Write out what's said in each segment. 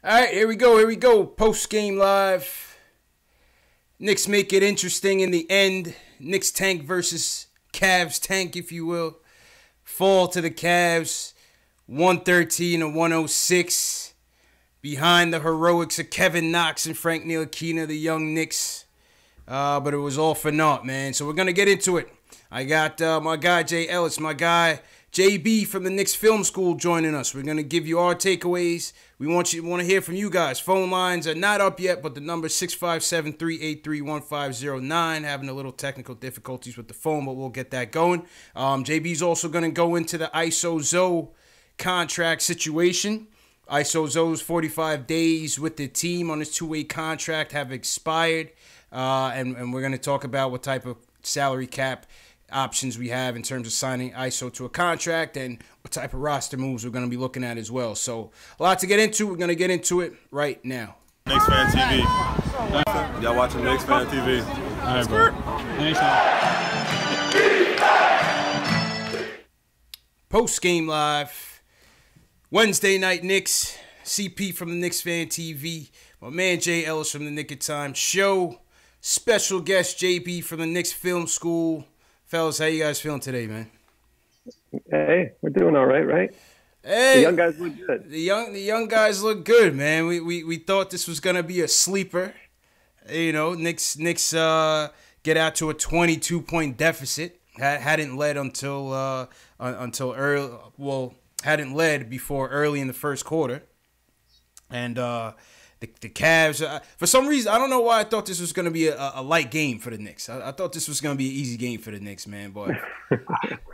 All right, here we go. Here we go. Post game live. Knicks make it interesting in the end. Knicks tank versus Cavs tank, if you will. Fall to the Cavs, 113 to 106. Behind the heroics of Kevin Knox and Frank Ntilikina, the young Knicks. But it was all for naught, man. So we're going to get into it. I got my guy Jay Ellis, my guy JB from the Knicks Film School joining us. We're going to give you our takeaways. We want to hear from you guys. Phone lines are not up yet, but the number is 657-383-1509. Having a little technical difficulties with the phone, but we'll get that going. JB's also going to go into the ISO Zoe contract situation. ISO Zoe's 45 days with the team on his two-way contract have expired. And we're going to talk about what type of salary cap options we have in terms of signing ISO to a contract and what type of roster moves we're going to be looking at as well. So a lot to get into. We're going to get into it right now. KnicksFanTV. Y'all watching KnicksFanTV. All right, bro. Post game live. Wednesday night Knicks. CP from the Knicks Fan TV. My man Jay Ellis from the Nick of Time Show. Special guest JB from the Knicks Film School. Fellas, how you guys feeling today, man? Hey, we're doing all right, right? Hey, the young guys look good. The young guys look good, man. We thought this was gonna be a sleeper. You know, Knicks get out to a 22-point deficit. Hadn't led until early. Well, hadn't led before early in the first quarter, and the Cavs, for some reason, I don't know why I thought this was going to be a light game for the Knicks. I thought this was going to be an easy game for the Knicks, man. But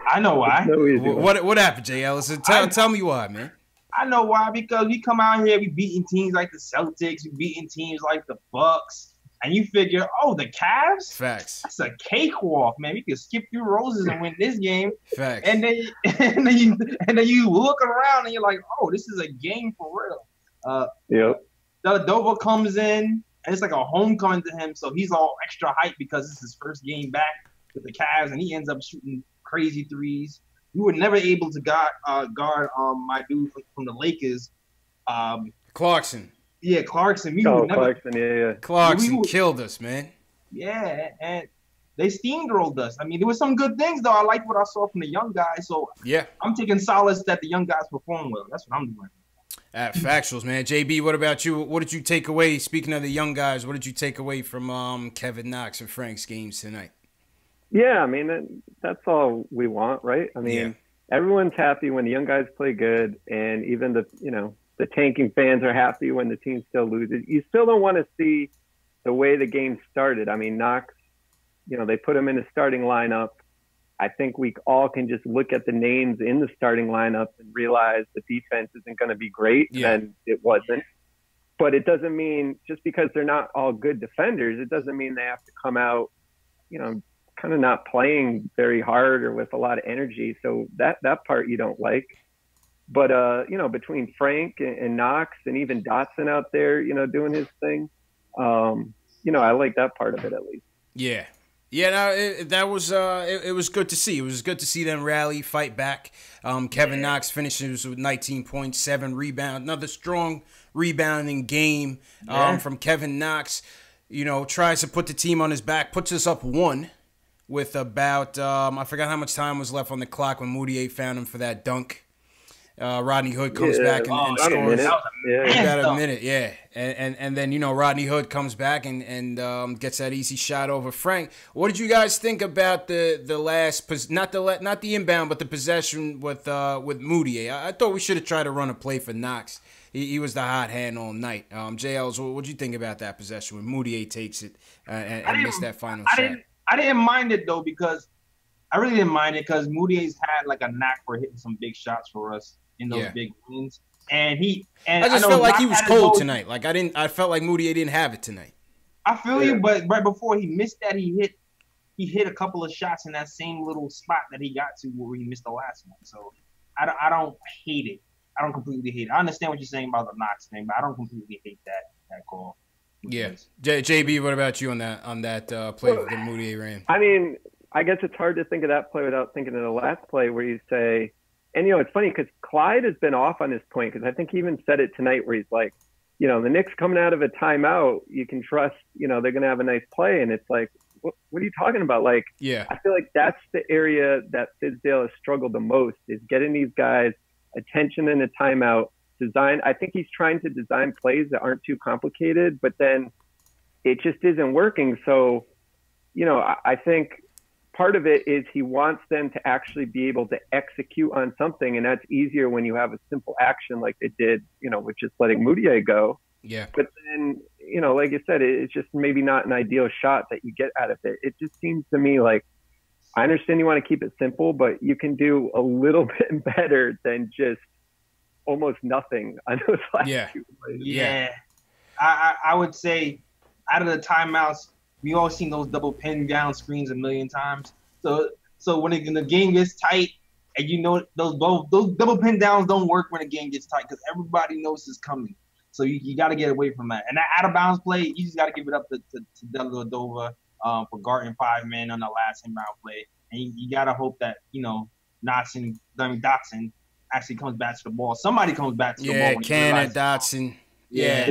I know why. What happened, Jay Ellis? Tell me why, man. I know why, because we come out here, we beating teams like the Celtics, we beating teams like the Bucks, and you figure, oh, the Cavs? Facts. That's a cakewalk, man. We could skip through roses and win this game. Facts. And then you look around and you're like, oh, this is a game for real. Yep. Dellavedova comes in, and it's like a homecoming to him, so he's all extra hyped because it's his first game back with the Cavs, and he ends up shooting crazy threes. We were never able to guard my dude from the Lakers. Clarkson. Yeah, Clarkson. Clarkson, yeah. Clarkson killed us, man. Yeah, and they steamrolled us. I mean, there were some good things, though. I liked what I saw from the young guys, so yeah, I'm taking solace that the young guys perform well. That's what I'm doing. Factuals, man. JB, what about you? What did you take away? Speaking of the young guys, what did you take away from Kevin Knox and Frank's games tonight? Yeah, I mean, that's all we want, right? I mean, Everyone's happy when the young guys play good, and even the tanking fans are happy when the team still loses. You still don't want to see the way the game started. I mean, Knox, they put him in the starting lineup. I think we all can just look at the names in the starting lineup and realize the defense isn't going to be great, and it wasn't. But it doesn't mean, just because they're not all good defenders, it doesn't mean they have to come out, kind of not playing very hard or with a lot of energy. So that part you don't like. But, between Frank and Knox and even Dotson out there, doing his thing, I like that part of it at least. Yeah. Yeah, no, it was good to see. It was good to see them rally, fight back. Kevin Knox finishes with 19.7 rebounds. Another strong rebounding game from Kevin Knox. Tries to put the team on his back, puts us up one with about, I forgot how much time was left on the clock when Moutier found him for that dunk. Rodney Hood comes back and scores. About a minute, yeah. And then, Rodney Hood comes back and gets that easy shot over Frank. What did you guys think about the last, not the inbound, but the possession with Moutier? I thought we should have tried to run a play for Knox. He was the hot hand all night. JLs, what did you think about that possession when Moutier takes it and missed that final shot? I didn't mind it, though, because I really didn't mind it because Moutier's had like a knack for hitting some big shots for us in those big wins. And I just felt like he was cold tonight. Like I felt like Moutier didn't have it tonight. I feel you, but right before he missed that, he hit a couple of shots in that same little spot that he got to where he missed the last one. So I don't hate it. I don't completely hate it. I understand what you're saying about the Knox thing, but I don't completely hate that call. Yeah. JB, what about you on that play that Moutier ran? I mean, I guess it's hard to think of that play without thinking of the last play where you say, and it's funny because Clyde has been off on this point, because I think he even said it tonight where he's like, you know, the Knicks coming out of a timeout, you can trust, you know, they're going to have a nice play. And it's like, what are you talking about? Like, I feel like that's the area that Fizdale has struggled the most, is getting these guys attention in a timeout. I think he's trying to design plays that aren't too complicated, but then it just isn't working. So, you know, I think part of it is he wants them to actually be able to execute on something, and that's easier when you have a simple action like they did, you know, with just letting Moutier go. Yeah. But then, you know, like you said, it's just maybe not an ideal shot that you get out of it. It just seems to me like, I understand you want to keep it simple, but you can do a little bit better than just almost nothing on those last two plays. Yeah. I would say out of the timeouts, we all seen those double pin down screens a million times. So when the game gets tight, and you know those double pin downs don't work when the game gets tight, because everybody knows it's coming. So you got to get away from that. And that out of bounds play, you just got to give it up to Dellavedova for guarding 5 men on the last inbound play. And you got to hope that, you know, Dotson actually comes back to the ball. Somebody comes back to the ball. Yeah, Cannon, Dotson. Yeah,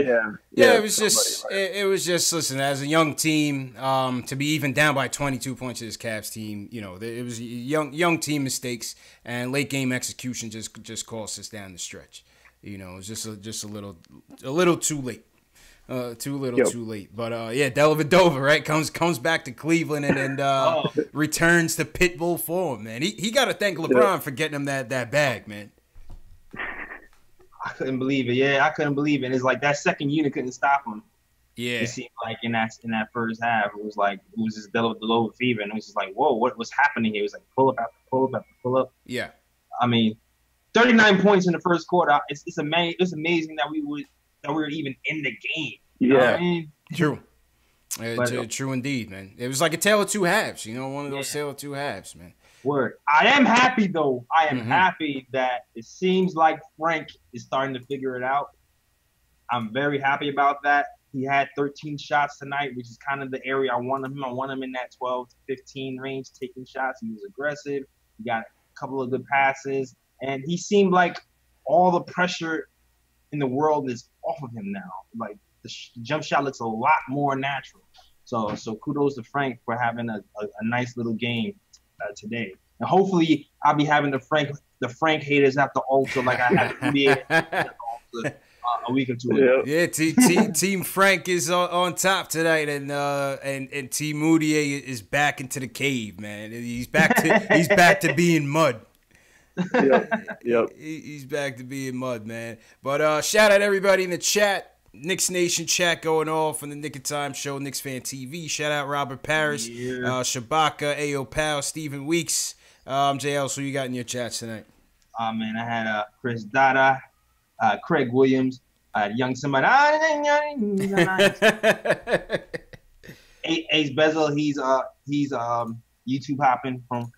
it was just listen, as a young team, to be even down by 22 points to this Cavs team, you know, it was young team mistakes, and late game execution just cost us down the stretch. You know, it was just a little too late. Too late. But Dellavedova, right, comes back to Cleveland and returns to Pitbull form, man. He got to thank LeBron for getting him that bag, man. I couldn't believe it. Yeah, I couldn't believe it. It's like that second unit couldn't stop him. Yeah. It seemed like in that first half, it was just Dellavedova fever, and it was just like, whoa, what was happening here? It was like pull up after pull up after pull up. Yeah. I mean, 39 points in the first quarter. It's amazing that we were even in the game. You know what I mean? True. True indeed, man. It was like a tale of two halves. You know, one of those tale of two halves, man. Word. I am happy though. I am happy that it seems like Frank is starting to figure it out. I'm very happy about that. He had 13 shots tonight, which is kind of the area I want him. I want him in that 12 to 15 range, taking shots. He was aggressive. He got a couple of good passes, and he seemed like all the pressure in the world is off of him now. Like the jump shot looks a lot more natural. So kudos to Frank for having a nice little game today. And hopefully I'll be having the Frank haters at the altar like I had the NBA a week or two ago. Yeah, Team Frank is on top tonight, and Team Moutier is back into the cave, man. He's back to being mud. Yep. He's back to being mud, man. But shout out everybody in the chat. Knicks Nation chat going off on the Nick of Time show, KnicksFanTV. Shout out Robert Parrish, Shabaka, Ayo Pal, Stephen Weeks. JL, so you got in your chats tonight? Man, I had Chris Dada, Craig Williams, Young somebody. Ace Bezel, he's YouTube hopping from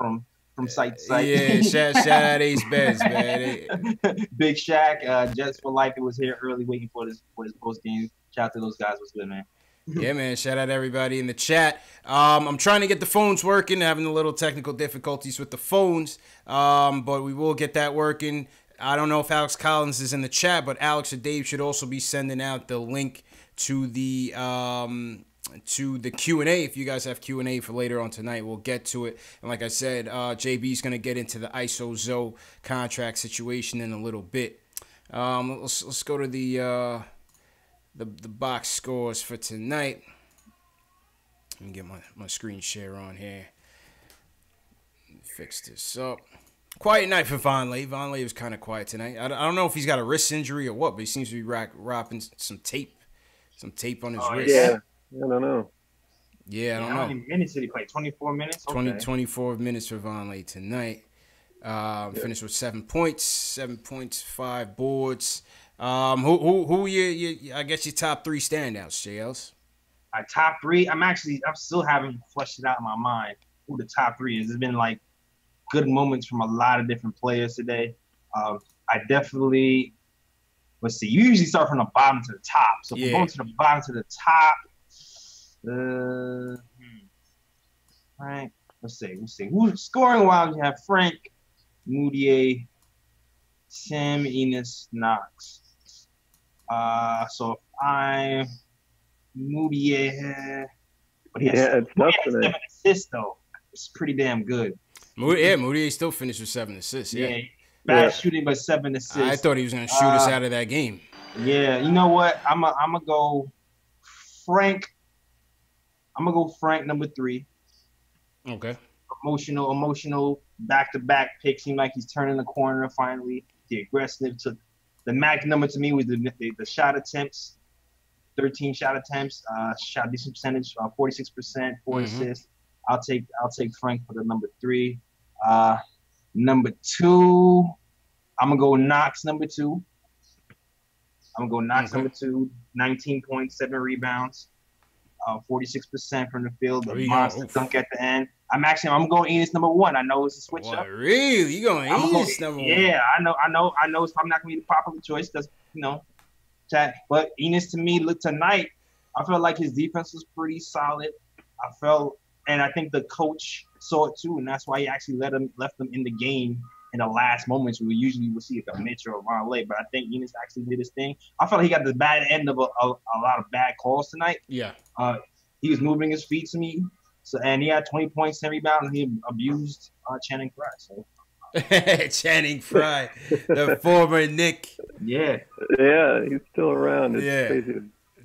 site to site. Yeah, shout out Ace Bez, man. Big Shaq, Jets for Life. It was here early waiting for his post game. Shout out to those guys. What's good, man? Yeah, man. Shout out everybody in the chat. I'm trying to get the phones working, having a little technical difficulties with the phones, but we will get that working. I don't know if Alex Collins is in the chat, but Alex or Dave should also be sending out the link to the Q&A. If you guys have Q&A for later on tonight, we'll get to it. And like I said, JB's going to get into the ISO Zoe contract situation in a little bit. Let's go to the box scores for tonight. Let me get my screen share on here. Fix this up. Quiet night for Vonleh. Vonleh was kind of quiet tonight. I don't know if he's got a wrist injury or what, but he seems to be wrapping some tape on his wrist. Yeah, I don't know. Yeah, I don't know. How many minutes did he play? 24 minutes? 24 minutes for Vonleh tonight. Finished with 7 points, 5 boards. Who I guess your top 3 standouts, JLs? My top 3? I'm still haven't fleshed it out in my mind who the top 3 is. There's been like good moments from a lot of different players today. I definitely, let's see, you usually start from the bottom to the top. So if we're going to the bottom to the top, all right, let's see. Who's scoring wise? You have Frank, Moutier, Sam, Enos, Knox. So if I'm Moutier, but he has it's tough for 7 assists though. It's pretty damn good. Moutier still finished with 7 assists. Yeah. Bad shooting, but 7 assists. I thought he was gonna shoot us out of that game. Yeah, you know what? I'm gonna go Frank. I'm gonna go Frank number 3. Okay. Emotional back-to-back pick. Seemed like he's turning the corner finally. The aggressive took the mag number to me was the shot attempts. 13 shot attempts. Shot decent percentage. 46%. 4 assists. I'll take Frank for the number 3. Number 2. I'm gonna go Knox number 2. Number 2. 19.7 rebounds. 46% from the field. The monster dunk at the end. I'm going Enos number 1. I know it's a switch up. Really? You going Enos number 1? Yeah, I know. It's probably not gonna be the popular choice because but Enos to me, look tonight, I felt like his defense was pretty solid. And I think the coach saw it too, and that's why he actually left them in the game in the last moments. We usually will see a Mitch or a Ron Lay, but I think Enos actually did his thing. I felt like he got the bad end of a lot of bad calls tonight. Yeah. He was moving his feet to me, and he had 20 points, 10 rebounds, and he abused Channing Frye. So. Channing Frye, the former Knick. Yeah, he's still around. It's crazy.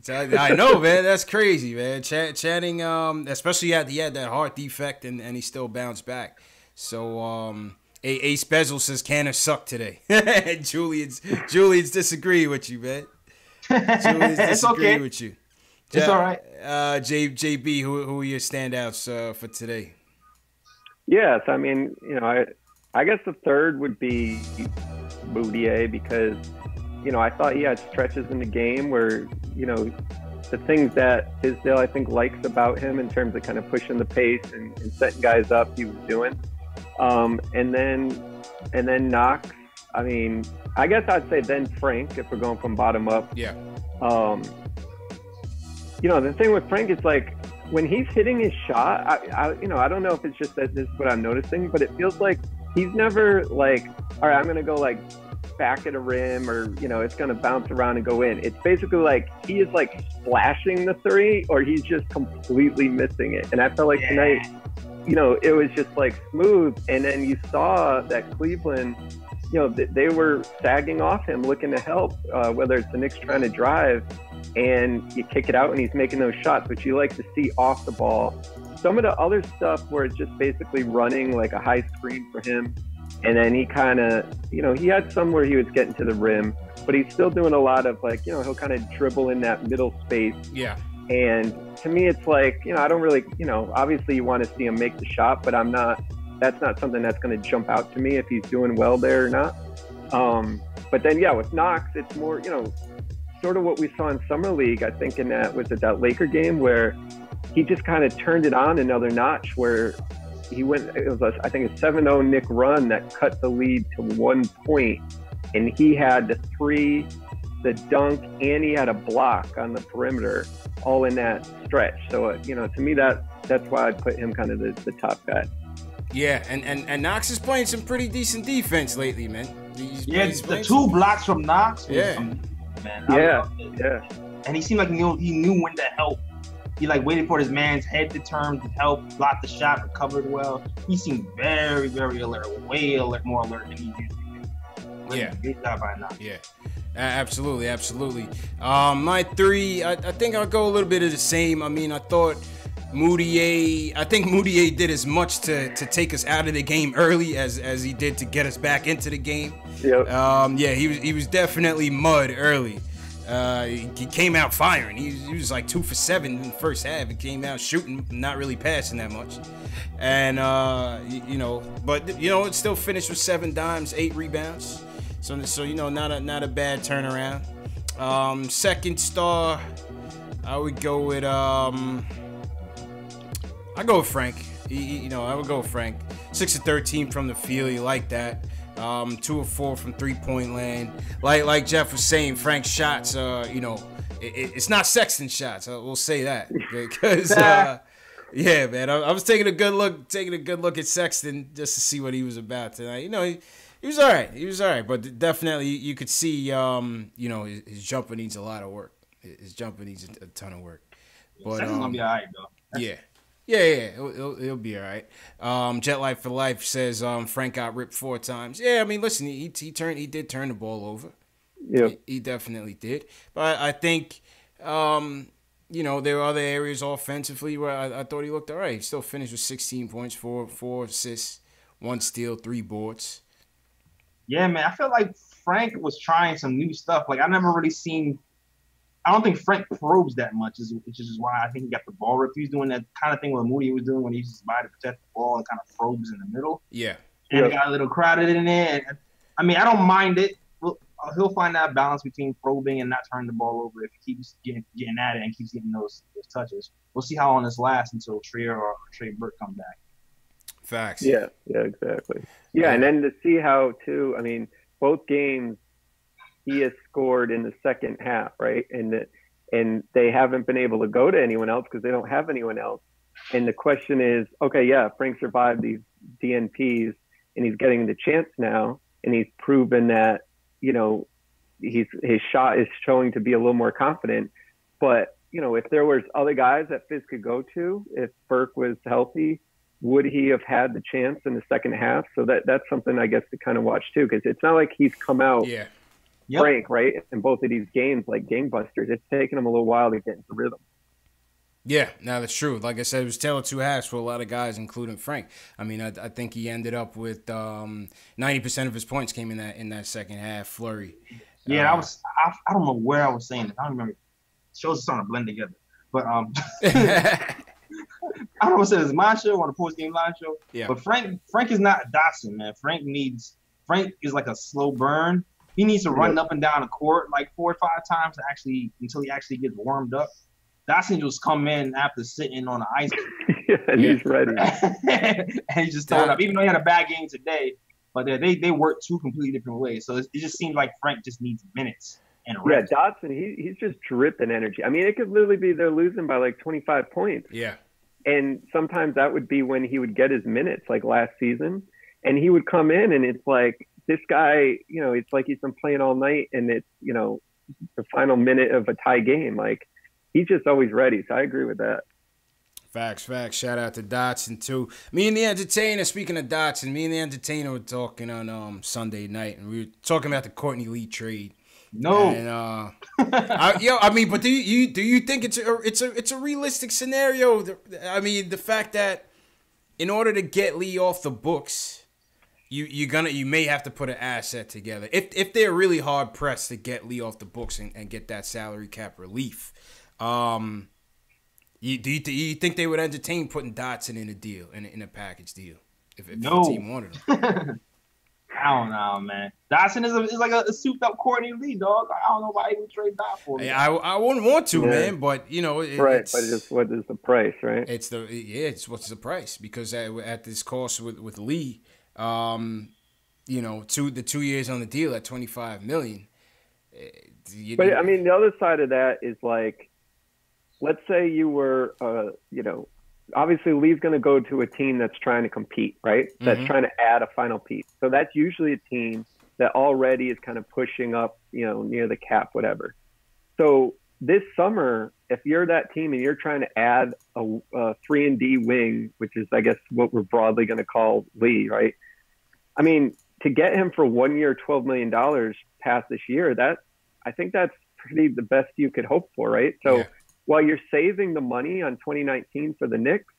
I know, man. That's crazy, man. Channing, especially he had that heart defect, and he still bounced back. So, Ace Bezel says Canner sucked today. Julian's disagree with you, man. Julian's disagree with you. It's all right. JB, who are your standouts for today? Yes, I mean, I guess the third would be Moutier because, I thought he had stretches in the game where, the things that Tisdale, I think, likes about him in terms of kind of pushing the pace and setting guys up, he was doing. And then Knox, I mean, I guess I'd say then Frank, if we're going from bottom up. Yeah. The thing with Frank is like, when he's hitting his shot, I don't know if it's just that this is what I'm noticing, but it feels like he's never like, all right, I'm going to go like back at a rim or, it's going to bounce around and go in. It's basically like he is like splashing the 3 or he's just completely missing it. And I felt like tonight, it was just like smooth. And then you saw that Cleveland, they were sagging off him, looking to help, whether it's the Knicks trying to drive and you kick it out and he's making those shots, which you like to see off the ball. Some of the other stuff where it's just basically running like a high screen for him. And then he kind of, he had some where he was getting to the rim, but he's still doing a lot of like, he'll kind of dribble in that middle space. Yeah. And to me, it's like, I don't really, obviously you want to see him make the shot, but that's not something that's going to jump out to me if he's doing well there or not. But then, with Knox, it's more, sort of what we saw in Summer League, I think in that Laker game where he just kind of turned it on another notch where he went, it was I think a 7-0 Knick run that cut the lead to 1 point. And he had the 3, the dunk, and he had a block on the perimeter all in that stretch. So, to me, that's why I'd put him kind of the top guy. Yeah, and Knox is playing some pretty decent defense lately, man. He's the 2 blocks from Knox was amazing, man. Yeah. And he seemed like he knew when to help. He waited for his man's head to turn to help block the shot, recovered well. He seemed very, very alert, way more alert than he usually is. Yeah. Great job by Knox. Yeah. Absolutely. My 3, I think I'll go a little bit of the same. I mean, I thought Moutier did as much to take us out of the game early as he did to get us back into the game. Yep. He was definitely mud early. He came out firing. He was like 2 for 7 in the first half. He came out shooting, not really passing that much. And but it still finished with 7 dimes, 8 rebounds. So not a bad turnaround. Second star, I would go with Frank. I would go with Frank. 6 of 13 from the field. You like that. 2 of 4 from 3-point land. Like Jeff was saying, Frank's shots, it's not Sexton shots. We'll say that because, man, I was taking a good look at Sexton just to see what he was about tonight. He was all right. He was all right, but definitely you could see, you know, his jumper needs a lot of work. His jumper needs a ton of work. But Second's gonna be all right though. Yeah. Yeah, he'll be all right. Jet Life for Life says Frank got ripped 4 times. Yeah, I mean, listen, he did turn the ball over. Yeah, he definitely did. But I think, you know, there were other areas offensively where I thought he looked all right. He still finished with 16 points, 4 assists, 1 steal, 3 boards. Yeah, man, I feel like Frank was trying some new stuff. Like I never really seen. I don't think Frank probes that much, which is why I think he got the ball ripped. He's doing that kind of thing what Moody was doing when he used to buy to protect the ball and kind of probes in the middle. Yeah. And it got a little crowded in there. And, I mean, I don't mind it. He'll find that balance between probing and not turning the ball over if he keeps getting at it and keeps getting those touches. We'll see how long this lasts until Trier or Trey Burke come back. Facts. Yeah, exactly. Yeah, and then to see how, too, I mean, both games, he has scored in the second half, right? And they haven't been able to go to anyone else because they don't have anyone else. And the question is, okay, yeah, Frank survived these DNPs and he's getting the chance now, and he's proven that, you know, his shot is showing to be a little more confident. But, you know, if there was other guys that Fizz could go to, if Burke was healthy, would he have had the chance in the second half? So that's something I guess to kind of watch too, because it's not like he's come out Frank, right, in both of these games like gangbusters. It's taken him a little while to get into rhythm. Yeah, no, that's true. Like I said, it was tale of 2 halves for a lot of guys, including Frank. I mean, I think he ended up with 90% of his points came in that second half flurry. Yeah, I don't know where I was saying this. I don't remember. Shows are starting to blend together. But I don't know if it was my show or the post game live show. Yeah. But Frank is not Dotson, man. Frank is like a slow burn. He needs to run up and down the court like 4 or 5 times until he actually gets warmed up. Dotson just come in after sitting on the ice. He's ready. And he just throwing up, even though he had a bad game today. But they work 2 completely different ways. So it just seems like Frank just needs minutes. And rest. Yeah, Dotson, he's just dripping energy. I mean, it could literally be they're losing by like 25 points. Yeah. And sometimes that would be when he would get his minutes, like last season. And he would come in and it's like, this guy, you know, it's like he's been playing all night and it's, you know, the final minute of a tie game. Like, he's just always ready. So I agree with that. Facts. Shout out to Dotson, too. Me and the Entertainer, speaking of Dotson, me and the Entertainer were talking on Sunday night, and we were talking about the Courtney Lee trade. No. And, I mean, but do you think it's a realistic scenario? I mean, the fact that in order to get Lee off the books, you may have to put an asset together if they're really hard pressed to get Lee off the books and get that salary cap relief. Do you think they would entertain putting Dotson in a deal in a package deal if the team wanted him? I don't know, man. Dotson is like a souped up Courtney Lee, dog. I don't know why he would trade Dot for me. I wouldn't want to, man, but you know, right. But just what is the price, right? It's what's the price, because at this cost with Lee, you know, the 2 years on the deal at $25 million. But I mean, the other side of that is like, let's say you were, you know, obviously Lee's going to go to a team that's trying to compete, right? That's trying to add a final piece. So that's usually a team that already is kind of pushing up, you know, near the cap, whatever. So this summer, if you're that team and you're trying to add a 3-and-D wing, which is, I guess, what we're broadly going to call Lee, right? I mean, to get him for 1 year, $12 million past this year, I think that's pretty the best you could hope for, right? So while you're saving the money on 2019 for the Knicks,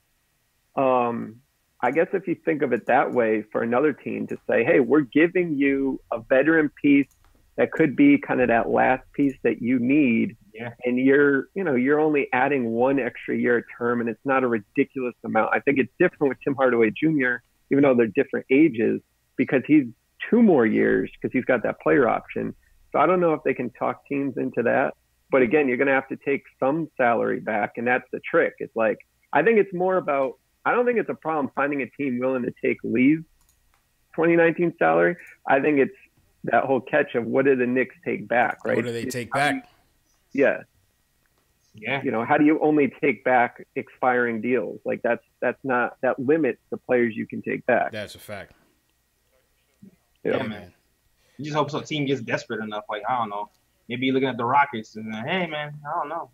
I guess if you think of it that way for another team to say, hey, we're giving you a veteran piece that could be kind of that last piece that you need. Yeah. And you're only adding 1 extra year term, and it's not a ridiculous amount. I think it's different with Tim Hardaway Jr., even though they're different ages, because he's 2 more years because he's got that player option. So I don't know if they can talk teams into that. But again, you're going to have to take some salary back, and that's the trick. It's like, I think it's more about, I don't think it's a problem finding a team willing to take Lee's 2019 salary. I think it's that whole catch of what do the Knicks take back, right? What do they take back? Yeah. You know, how do you only take back expiring deals? Like that limits the players you can take back. That's a fact. Yeah, man. You just hope some team gets desperate enough. Like, I don't know. Maybe you're looking at the Rockets and hey, man, I don't know.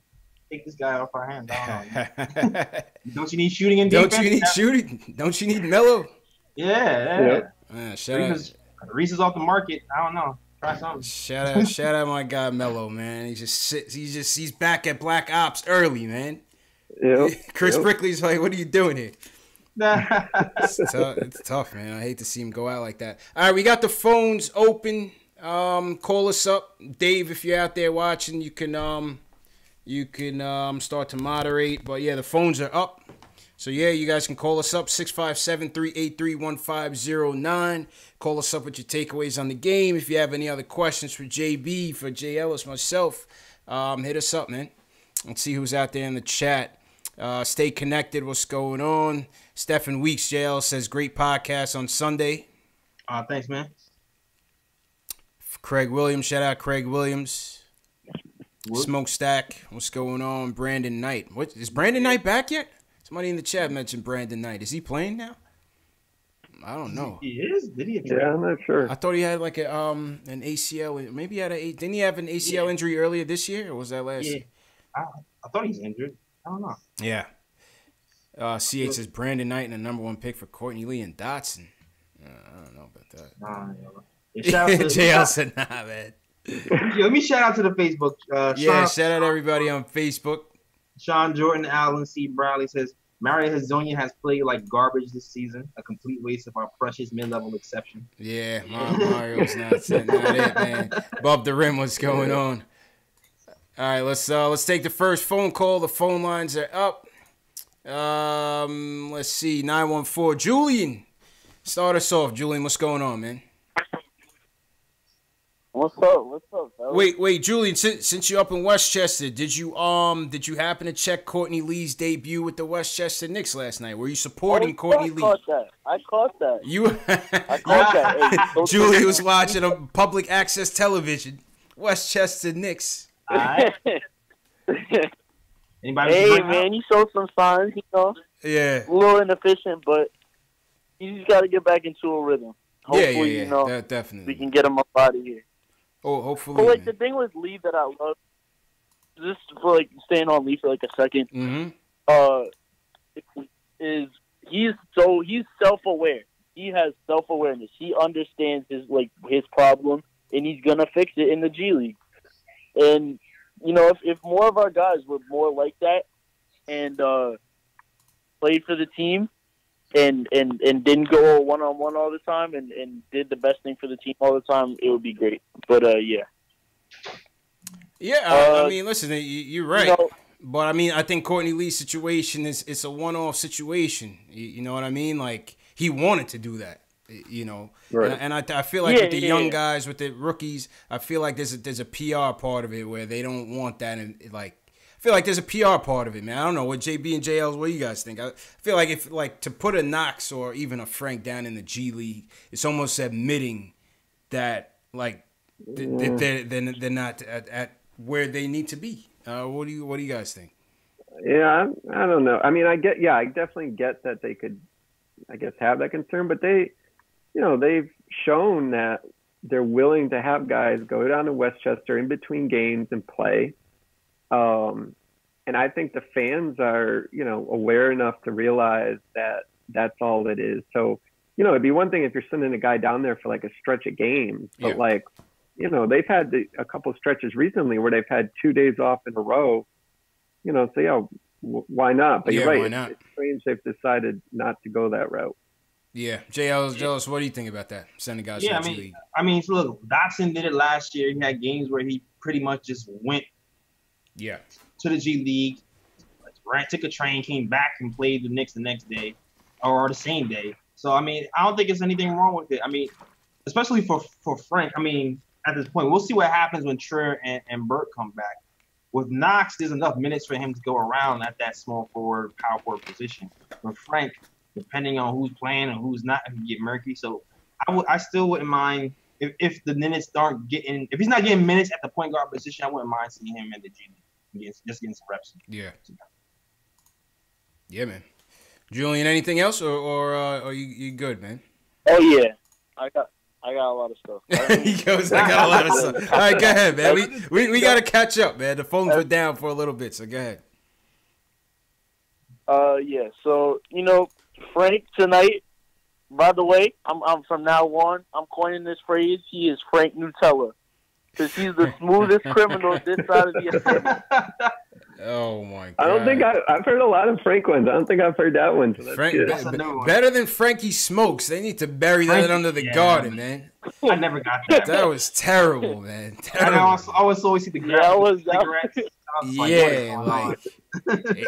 Take this guy off our hands. I don't know. Don't you need shooting and defense? Don't you need shooting? Don't you need Melo? Yeah. Shout out. Reese is off the market. I don't know. Try something. Shout out my guy Melo, man. He's back at Black Ops early, man. Chris Brickley's like, what are you doing here? It's tough, man. I hate to see him go out like that. All right, we got the phones open. Call us up, Dave. If you're out there watching, you can start to moderate. But yeah, the phones are up. So yeah, you guys can call us up 657-383-1509. Call us up with your takeaways on the game. If you have any other questions for JB, for Jay Ellis, myself, hit us up, man. Let's see who's out there in the chat. Stay connected. What's going on? Stephen Weeks, JL says, great podcast on Sunday. Thanks, man. Craig Williams, shout out Craig Williams. Smokestack, what's going on? Brandon Knight. What is Brandon Knight back yet? Somebody in the chat mentioned Brandon Knight. Is he playing now? I don't know. He is? Did he? Yeah, I'm not sure. I thought he had like an ACL. Maybe he had didn't he have an ACL injury earlier this year, or was that last year? I thought he's injured. I don't know. Yeah. CH says Brandon Knight and the #1 pick for Courtney Lee and Dotson. I don't know about that. JL said, nah, man. Let me shout out to the Facebook. Shout out everybody on Facebook. Sean Jordan, Allen C. Bradley says, Mario Hezonja has played like garbage this season. A complete waste of our precious mid-level exception. Yeah, Mario's not it, man. Above the rim, what's going on? All right, let's take the first phone call. The phone lines are up. Let's see, 914. Julian, start us off. Julian, what's going on, man? What's up, fellas? Wait, Julian. Since you're up in Westchester, did you happen to check Courtney Lee's debut with the Westchester Knicks last night? Were you supporting Courtney Lee? I caught that. I caught that. Hey, Julian was watching a public access television. Westchester Knicks. All right. Hey, man, he showed some signs, Yeah. A little inefficient, but he just got to get back into a rhythm. Hopefully, definitely. we can get him up out of here. Oh, hopefully. But, the thing with Lee that I love, just for, staying on Lee for, a second, is he's self-aware. He has self-awareness. He understands his problem, and he's going to fix it in the G League. And, if more of our guys were more like that and played for the team and didn't go one-on-one all the time and did the best thing for the team all the time, it would be great. But, yeah. Yeah, I mean, listen, you're right. But, I mean, I think Courtney Lee's situation it's a one-off situation. You know what I mean? Like, he wanted to do that. Right. And I feel like with the young guys, with the rookies, I feel like there's a PR part of it where they don't want that, and I feel like there's a PR part of it, man. I don't know what JB and JL, what do you guys think? I feel like if to put a Knox or even a Frank down in the G League, it's almost admitting that they're not at where they need to be. What do you guys think? Yeah, I don't know. I mean, I definitely get that they could, I guess, have that concern, but they've shown that they're willing to have guys go down to Westchester in between games and play. And I think the fans are, aware enough to realize that that's all it is. So, it'd be one thing if you're sending a guy down there for a stretch of games, but they've had a couple stretches recently where they've had 2 days off in a row, so yeah, why not? But you're right. Why not? It's strange they've decided not to go that route. Yeah, JL, what do you think about that? Sending guys to the G League. I mean, look, Dotson did it last year. He had games where he pretty much just went to the G League, took a train, came back and played the Knicks the next day or the same day. So, I mean, I don't think there's anything wrong with it. I mean, especially for Frank, I mean, at this point, we'll see what happens when Trier and Burke come back. With Knox, there's enough minutes for him to go around at that small forward, power forward position. With Frank, depending on who's playing and who's not, it can get murky. So I still wouldn't mind if the minutes aren't getting – if he's not getting minutes at the point guard position, I wouldn't mind seeing him in the G League, just getting some reps. Yeah. Yeah, man. Julian, anything else, or are you good, man? Oh yeah, I I got a lot of stuff. He goes, I got a lot of stuff. All right, go ahead, man. We got to catch up, man. The phones were down for a little bit, so go ahead. Yeah. So Frank tonight. By the way, I'm from now on. I'm coining this phrase. He is Frank Nutella, because he's the smoothest criminal this side of the Atlantic. Oh my god! I don't think I've heard a lot of Frank ones. I don't think I've heard that one. So better than Frankie Smokes. They need to bury that under the garden, man. I never got that. That was terrible, man. Terrible. I always see the cigarettes.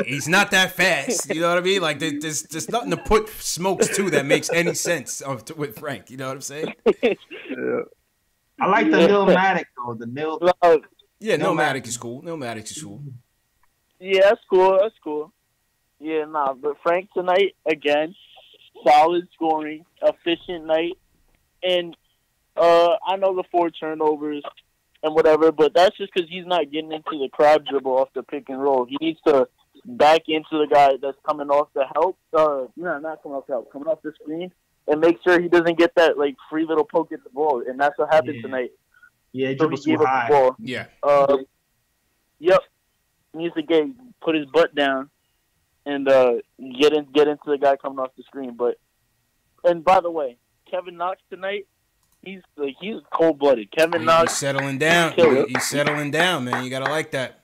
He's not that fast. You know what I mean? Like there's nothing to put Smokes to that makes any sense with Frank. You know what I'm saying? Yeah. I like the Nilmatic though. The Nil. Yeah, Nilmatic is cool. Nilmatic is cool. Yeah, that's cool. That's cool. Yeah, but Frank tonight again, solid scoring, efficient night, and I know the 4 turnovers and whatever, but that's just because he's not getting into the crab dribble off the pick and roll. He needs to back into the guy that's coming off the help. Not coming off the help, coming off the screen, and make sure he doesn't get that like free little poke at the ball. And that's what happened tonight. Yeah, he so dribbled too high. Yeah. Yep. He needs to put his butt down and get into the guy coming off the screen. And by the way, Kevin Knox tonight, he's cold-blooded. Kevin Knox, he's settling down. He's settling down, man. You gotta like that.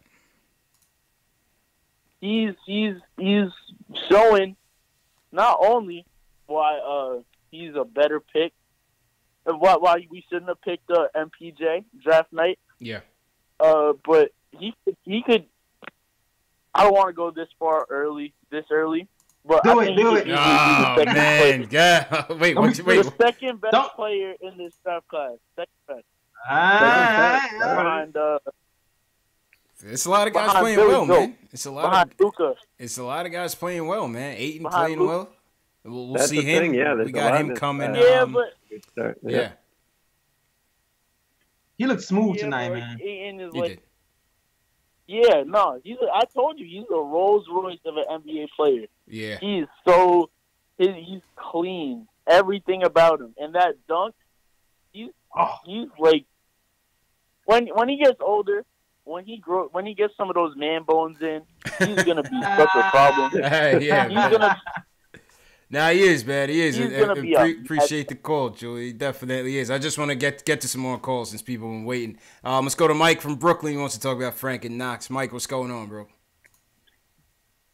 He's showing not only why he's a better pick, why we shouldn't have picked MPJ draft night. Yeah. But he could. I don't want to go this early, but do I think it. He could be the second player. Yeah. Wait. The second best player in this draft class. Second best. Behind. It's a lot of guys playing well, man. It's a lot of Luka. It's a lot of guys playing well, man. Aiden Behind playing Luka. well. We'll That's see the him. thing, yeah, we got him coming. Yeah, but yeah. He looked smooth tonight, man. Aiden is He did. Yeah, no. I told you, he's a Rolls Royce of an NBA player. Yeah. He's clean. Everything about him. And that dunk, he's like, when he gets older, when he gets some of those man bones in, he's gonna be such a problem. Yeah. He's gonna. Nah, he is, man. He is. He's gonna be appreciate the call, Julie. He definitely is. I just want to get to some more calls since people have been waiting. Let's go to Mike from Brooklyn. He wants to talk about Frank and Knox. Mike, what's going on, bro?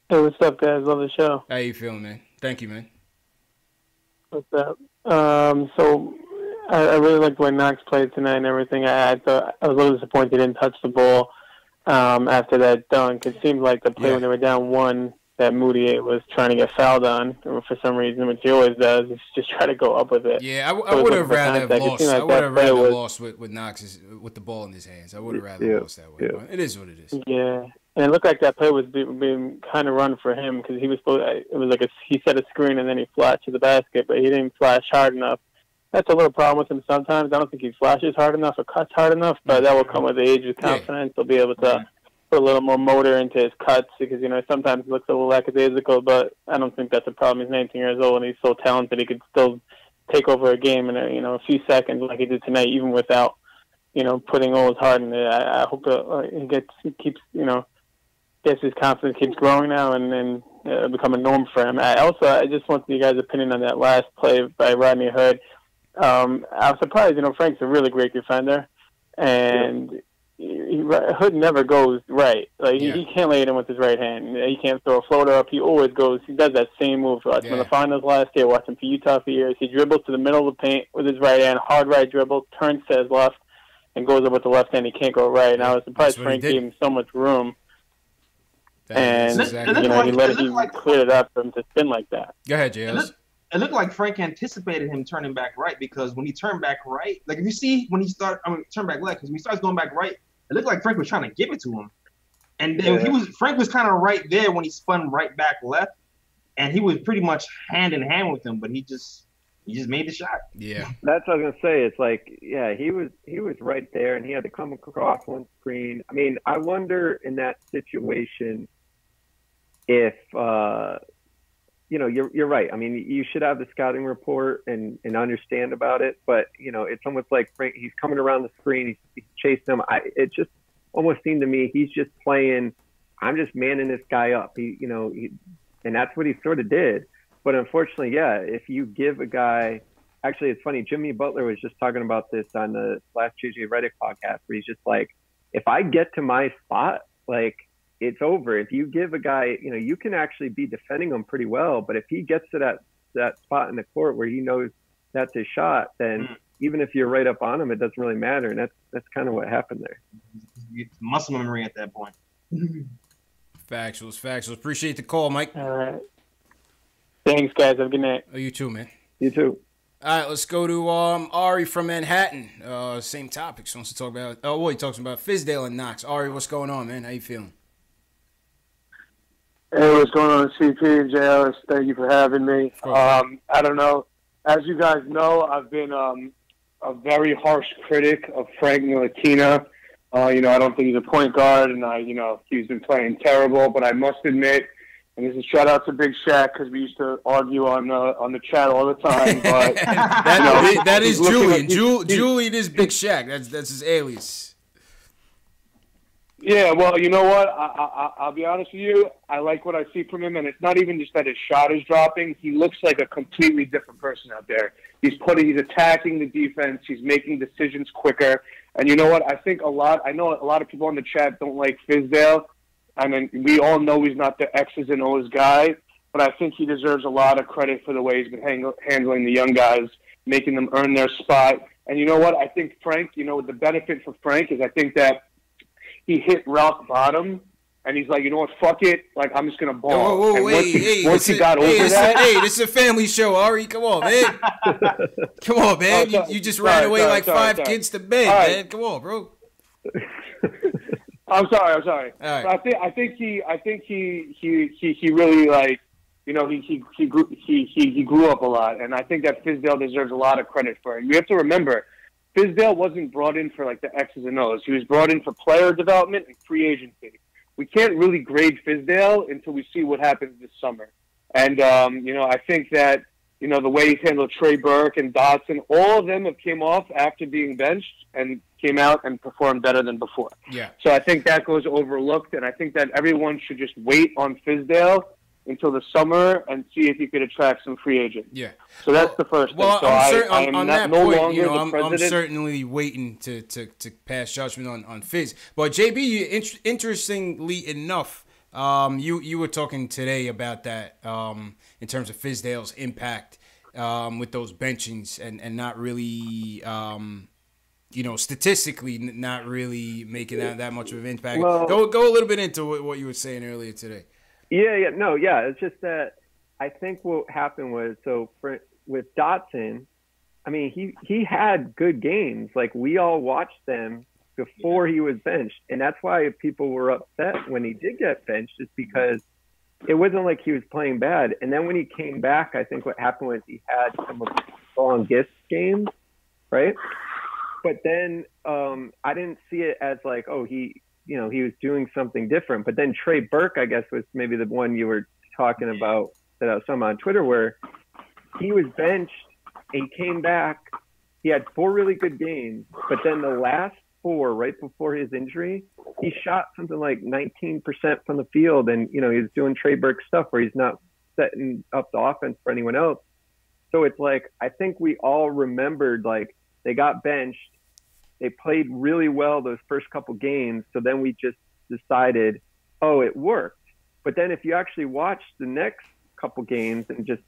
Hey, what's up, guys? Love the show. How you feeling, man? Thank you, man. What's up? So I really liked the way Knox played tonight and everything. I thought I was a little disappointed he didn't touch the ball after that dunk. It seemed like the play when they were down 1. That Moody was trying to get fouled on for some reason, which he always does. He's just trying to go up with it. Yeah, I would have rather have lost. I would have rather lost with Knox with the ball in his hands. I would have rather lost that way. It is what it is. Yeah, and it looked like that play was being kind of run for him because he was supposed. It was like he set a screen and then he flashed to the basket, but he didn't flash hard enough. That's a little problem with him sometimes. I don't think he flashes hard enough or cuts hard enough, but that will come with age, with confidence. He'll be able to put a little more motor into his cuts because, sometimes it looks a little lackadaisical, but I don't think that's a problem. He's 19 years old and he's so talented he could still take over a game in a few seconds like he did tonight, even without, putting all his heart in it. I hope he keeps his confidence keeps growing now and become a norm for him. I just want you guys' opinion on that last play by Rodney Hood. I was surprised, Frank's a really great defender and Hood never goes right. Like he can't lay it in with his right hand. He can't throw a floater up. He always goes. He does that same move. Watch him in the finals last year. Watch him for Utah for years. He dribbles to the middle of the paint with his right hand, hard right dribble, turns to his left, and goes up with the left hand. He can't go right. And I was surprised Frank gave him so much room. He cleared it up for him to spin like that. Go ahead, JS. It looked like Frank anticipated him turning back right because when he turned back right, like if you see when he turn back left, because when he starts going back right, it looked like Frank was trying to give it to him. And Frank was kind of right there when he spun right back left, and he was pretty much hand in hand with him, but he just made the shot. Yeah. That's what I was gonna say. It's like, he was right there and he had to come across one screen. I mean, I wonder in that situation if you're right. I mean, you should have the scouting report and understand about it. But, it's almost like Frank, he's coming around the screen. He's chasing him. It just almost seemed to me he's just playing, I'm just manning this guy up. And that's what he sort of did. But unfortunately, yeah, if you give a guy, actually, it's funny. Jimmy Butler was just talking about this on the last JJ Redick podcast, where he's just like, if I get to my spot, like, it's over. If you give a guy, you can actually be defending him pretty well, but if he gets to that spot in the court where he knows that's his shot, then even if you're right up on him, it doesn't really matter. And that's kind of what happened there. It's muscle memory at that point. Factuals. Appreciate the call, Mike. All right. Thanks, guys. Have a good night. Oh, you too, man. You too. All right, let's go to Ari from Manhattan. Same topic. She wants to talk about. He talks about Fizdale and Knox. Ari, what's going on, man? How you feeling? Hey, what's going on, CP and JLS? Thank you for having me. I don't know. As you guys know, I've been a very harsh critic of Frank Ntilikina. I don't think he's a point guard, and he's been playing terrible. But I must admit, and this is shout out to Big Shaq because we used to argue on the chat all the time. But that is Julian. Julian is Big Shaq. That's his alias. Yeah, well, you know what? I'll be honest with you. I like what I see from him, and it's not even just that his shot is dropping. He looks like a completely different person out there. He's attacking the defense. He's making decisions quicker. And you know what? I know a lot of people on the chat don't like Fizdale. I mean, we all know he's not the X's and O's guy, but I think he deserves a lot of credit for the way he's been handling the young guys, making them earn their spot. And you know what? I think Frank, the benefit for Frank is I think that he hit rock bottom, and he's like, you know what, fuck it. Like, I'm just going to ball. Once he got over that. Hey, this is a family show, Ari. Come on, man. Come on, man. You just ran away like five kids to bed, man. Come on, bro. I'm sorry. All right. I think he really, like, he grew up a lot, and I think that Fizdale deserves a lot of credit for it. You have to remember, Fizdale wasn't brought in for, like, the X's and O's. He was brought in for player development and free agency. We can't really grade Fizdale until we see what happens this summer. And, I think that, the way he's handled Trey Burke and Dotson, all of them have came off after being benched and came out and performed better than before. Yeah. So I think that goes overlooked, and I think that everyone should just wait on Fizdale until the summer and see if you could attract some free agents. Yeah. So that's the first thing. Well, so on that point, I'm president. certainly waiting to pass judgment on Fizz. But JB, interestingly enough, you were talking today about that in terms of Fizdale's impact with those benchings and not really, statistically not really making that much of an impact. Well, go a little bit into what you were saying earlier today. Yeah. It's just that I think what happened was, with Dotson, I mean, he had good games. Like, we all watched them before he was benched, and that's why people were upset when he did get benched, is because it wasn't like he was playing bad. And then when he came back, I think what happened was he had some of the long gift games, right? But then I didn't see it as like, he was doing something different. But then Trey Burke, I guess, was maybe the one you were talking about that I was talking about on Twitter, where he was benched and he came back. He had 4 really good games, but then the last 4, right before his injury, he shot something like 19% from the field. And, he was doing Trey Burke stuff where he's not setting up the offense for anyone else. So it's like, I think we all remembered, like, they got benched. They played really well those first couple games. So then we just decided, it worked. But then if you actually watched the next couple games and just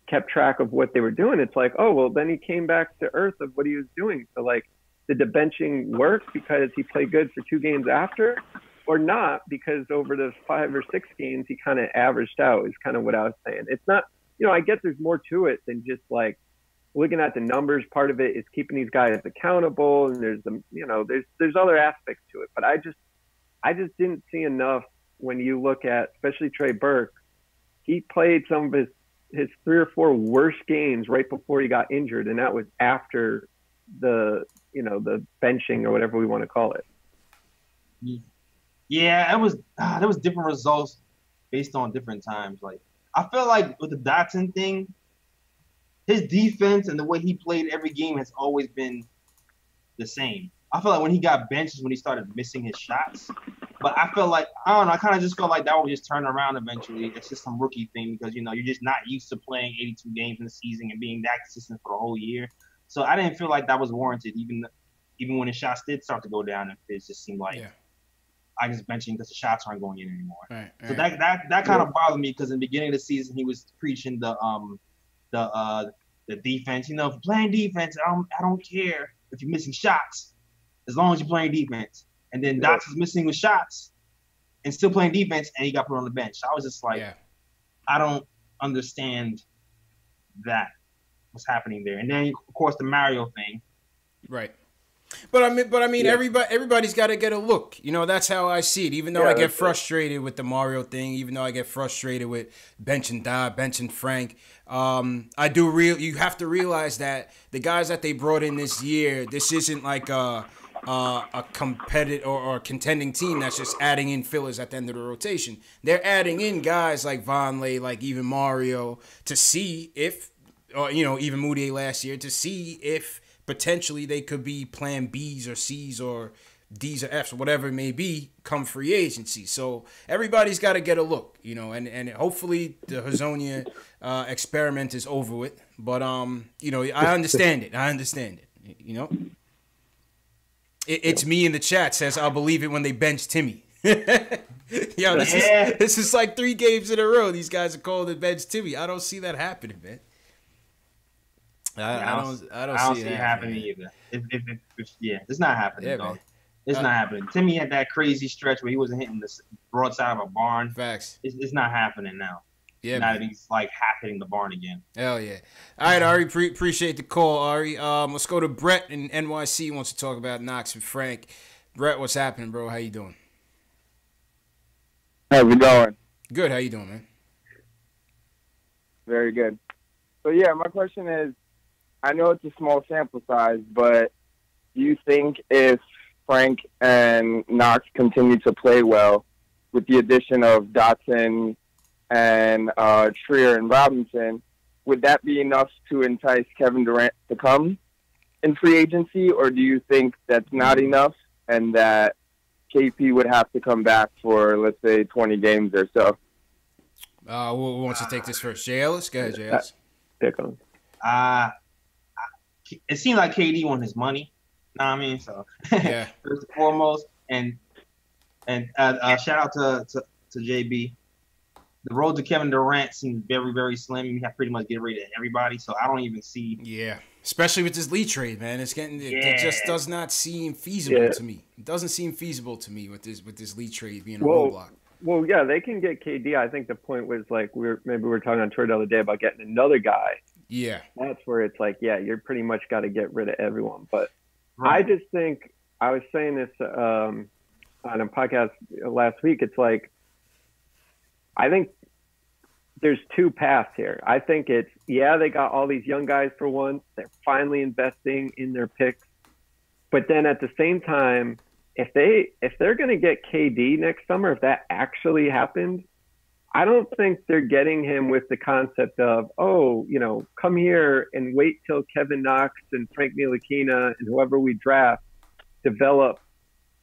kept track of what they were doing, it's like, then he came back to earth of what he was doing. So, like, did the benching work because he played good for 2 games after, or not because over the 5 or 6 games he kind of averaged out, is kind of what I was saying. It's not, I guess there's more to it than just like looking at the numbers. Part of it is keeping these guys accountable, and there's there's other aspects to it. But I just didn't see enough when you look at, especially Trey Burke. He played some of his 3 or 4 worst games right before he got injured, and that was after the benching or whatever we want to call it. Yeah, there was different results based on different times. Like, I feel like with the Dotson thing, his defense and the way he played every game has always been the same. I feel like when he got benched is when he started missing his shots. But I feel like, I don't know, I kind of just felt like that would just turn around eventually. It's just some rookie thing because, you're just not used to playing 82 games in the season and being that consistent for the whole year. So I didn't feel like that was warranted, even when his shots did start to go down. It just seemed like I just benching because the shots aren't going in anymore. Right. So that kind of bothered me because in the beginning of the season he was preaching the defense. If you're playing defense, I don't care if you're missing shots as long as you're playing defense. And then Dots is missing with shots and still playing defense, and he got put on the bench. So I was just like, I don't understand that, what's happening there. And then, of course, the Mario thing. Right. But I mean, everybody's got to get a look. That's how I see it. Even though I get frustrated with the Mario thing, even though I get frustrated with benching Dodd, benching Frank, you have to realize that the guys that they brought in this year, this isn't like a competitive or contending team that's just adding in fillers at the end of the rotation. They're adding in guys like Vonleh, like even Mario, to see if, or even Moutier last year, to see if potentially they could be plan B's or C's or D's or F's or whatever it may be come free agency. So everybody's got to get a look, and hopefully the Hazonia experiment is over with. But I understand it. It's me in the chat says I'll believe it when they bench Timmy. This is like 3 games in a row. These guys are called to bench Timmy. I don't see that happening, man. I don't see it happening either. It's not happening. Dog. It's not happening. Timmy had that crazy stretch where he wasn't hitting the broadside of a barn. Facts. It's not happening now. Yeah, now that he's like half hitting the barn again. Hell yeah! All right, Ari, appreciate the call, Ari. Let's go to Brett in NYC. Wants to talk about Knox and Frank. Brett, what's happening, bro? How you doing? How's it going? Good. How you doing, man? Very good. So yeah, my question is, I know it's a small sample size, but do you think if Frank and Knox continue to play well, with the addition of Dotson and Trier and Robinson, would that be enough to entice Kevin Durant to come in free agency, or do you think that's not enough and that KP would have to come back for, let's say, 20 games or so? Who wants to take this first? Jay Ellis? Go ahead, Jay Ellis. Pick on. It seemed like KD won his money. Know what I mean? So yeah. First and foremost, and shout out to JB. The road to Kevin Durant seems very, very slim. You have pretty much get rid of everybody, so I don't even see. Yeah, especially with this Lee trade, man. It just does not seem feasible to me. It doesn't seem feasible to me with this Lee trade being a roadblock. Well, yeah, they can get KD. I think the point was like we were talking on Twitter the other day about getting another guy. Yeah, that's where it's like, yeah, you're pretty much got to get rid of everyone. But I just think I was saying this on a podcast last week. It's like I think there's 2 paths here. I think it's, they got all these young guys for once. They're finally investing in their picks. But then at the same time, if they're going to get KD next summer, if that actually happened, I don't think they're getting him with the concept of, come here and wait till Kevin Knox and Frank Ntilikina and whoever we draft develop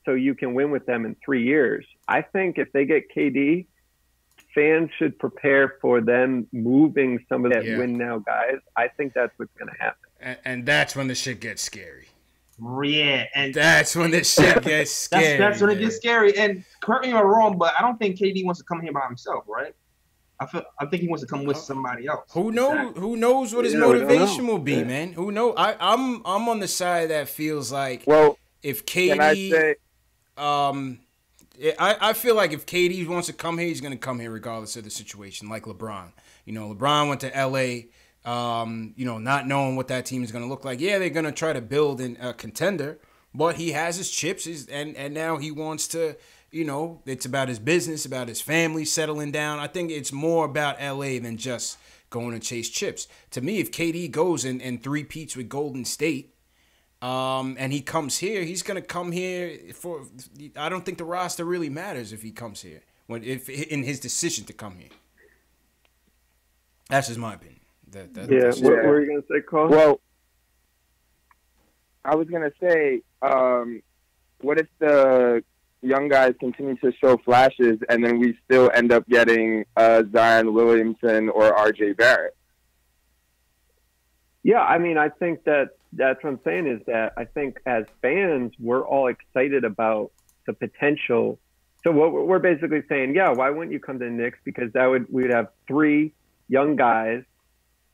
so you can win with them in 3 years. I think if they get KD, fans should prepare for them moving some of that win now guys. I think that's what's going to happen. And that's when the shit gets scary. Yeah, and that's when the shit gets scary. That's when it gets scary. And correct me if I'm wrong, but I don't think KD wants to come here by himself, right? I think he wants to come with somebody else. Who knows what his motivation will be, man? Who knows? I'm on the side that feels like if KD, can I say, I feel like if KD wants to come here, he's going to come here regardless of the situation, like LeBron. LeBron went to L.A., not knowing what that team is going to look like. Yeah, they're going to try to build a contender, but he has his chips, and now he wants to, it's about his business, about his family settling down. I think it's more about L.A. than just going to chase chips. To me, if KD goes and three-peats with Golden State, and he comes here, he's going to come here for – I don't think the roster really matters if he comes here, in his decision to come here. That's just my opinion. What were you gonna say, Carl? Well, I was gonna say, what if the young guys continue to show flashes, and then we still end up getting Zion Williamson or R.J. Barrett? Yeah, I mean, I think that's what I'm saying is that I think as fans, we're all excited about the potential. So what we're basically saying, yeah, why wouldn't you come to the Knicks? Because we'd have 3 young guys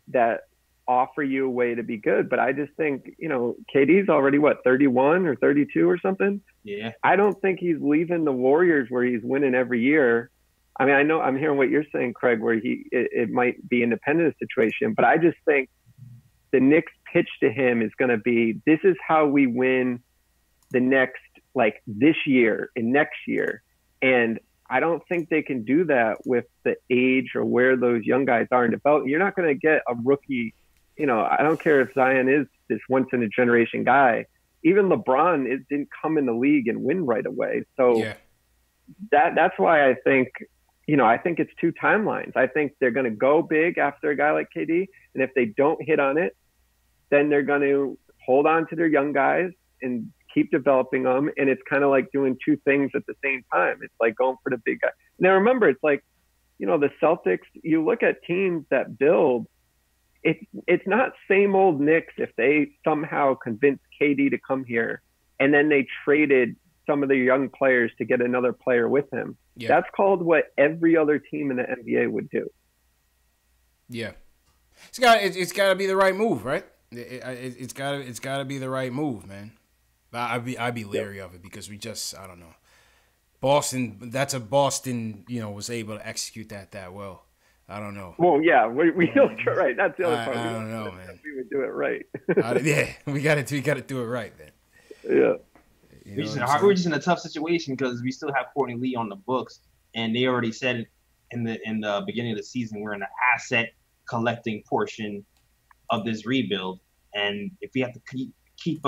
that offer you a way to be good. But I just think, KD's already, 31 or 32 or something? Yeah. I don't think he's leaving the Warriors where he's winning every year. I mean, I know I'm hearing what you're saying, Craig, where it might be independent situation, but I just think the Knicks pitch to him is going to be, this is how we win the next, this year and next year. And I don't think they can do that with the age or where those young guys are in development. You're not going to get a rookie. I don't care if Zion is this once in a generation guy. Even LeBron didn't come in the league and win right away. So that's why I think, I think it's 2 timelines. I think they're going to go big after a guy like KD. And if they don't hit on it, then they're going to hold on to their young guys and keep developing them. And it's kind of like doing 2 things at the same time. It's like going for the big guy. Now, remember, it's like, the Celtics, you look at teams that build, it's not same old Knicks if they somehow convinced KD to come here and then they traded some of the young players to get another player with him. Yeah. That's called what every other team in the NBA would do. Yeah. It's got to be the right move, right? It's got to be the right move, man. I'd be leery of it because I don't know. Boston was able to execute that well. I don't know. Well, yeah, we don't right. That's the other part. I don't know, man. We would do it right. We got to do it right, man. Yeah. We're just in a tough situation because we still have Courtney Lee on the books, and they already said in the beginning of the season we're in the asset collecting portion of this rebuild, and if we have to keep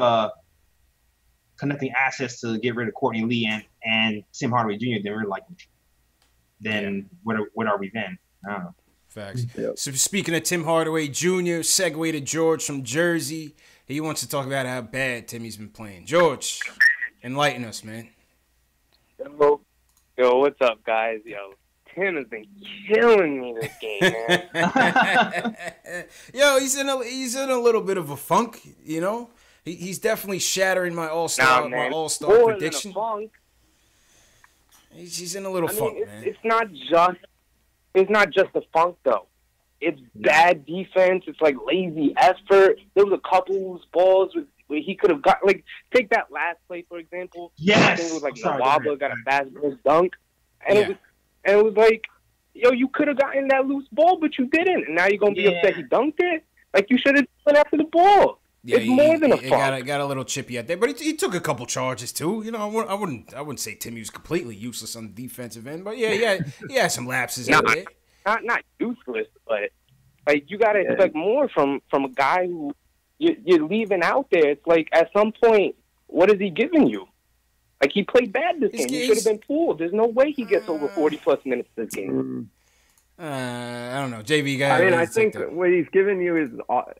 connecting assets to get rid of Courtney Lee and Tim Hardaway Jr., then what are we then? I don't know. Facts. Yep. So speaking of Tim Hardaway Jr., segue to George from Jersey. He wants to talk about how bad Timmy's been playing. George, enlighten us, man. Yo, what's up, guys? Yo, Tim has been killing me this game, man. Yo, he's in a little bit of a funk, He's definitely shattering my all-star prediction. He's in a little funk, man. It's not just the funk though. It's bad defense. It's like lazy effort. There was a couple loose balls where he could have got take that last play for example. Yes, I think it was like Nwaba got a fast break dunk, and it was like, yo, you could have gotten that loose ball, but you didn't, and now you're gonna be upset he dunked it. Like you should have went after the ball. Yeah, it's more than a funk. Got a little chippy out there, but he took a couple charges too. I wouldn't say Timmy was completely useless on the defensive end, but he had some lapses out there. Not useless, but like you gotta expect more from a guy who you're leaving out there. It's like at some point, what is he giving you? Like he played bad this game. He should have been pulled. There's no way he gets over 40+ minutes this game. I don't know, JV. I think what he's giving you is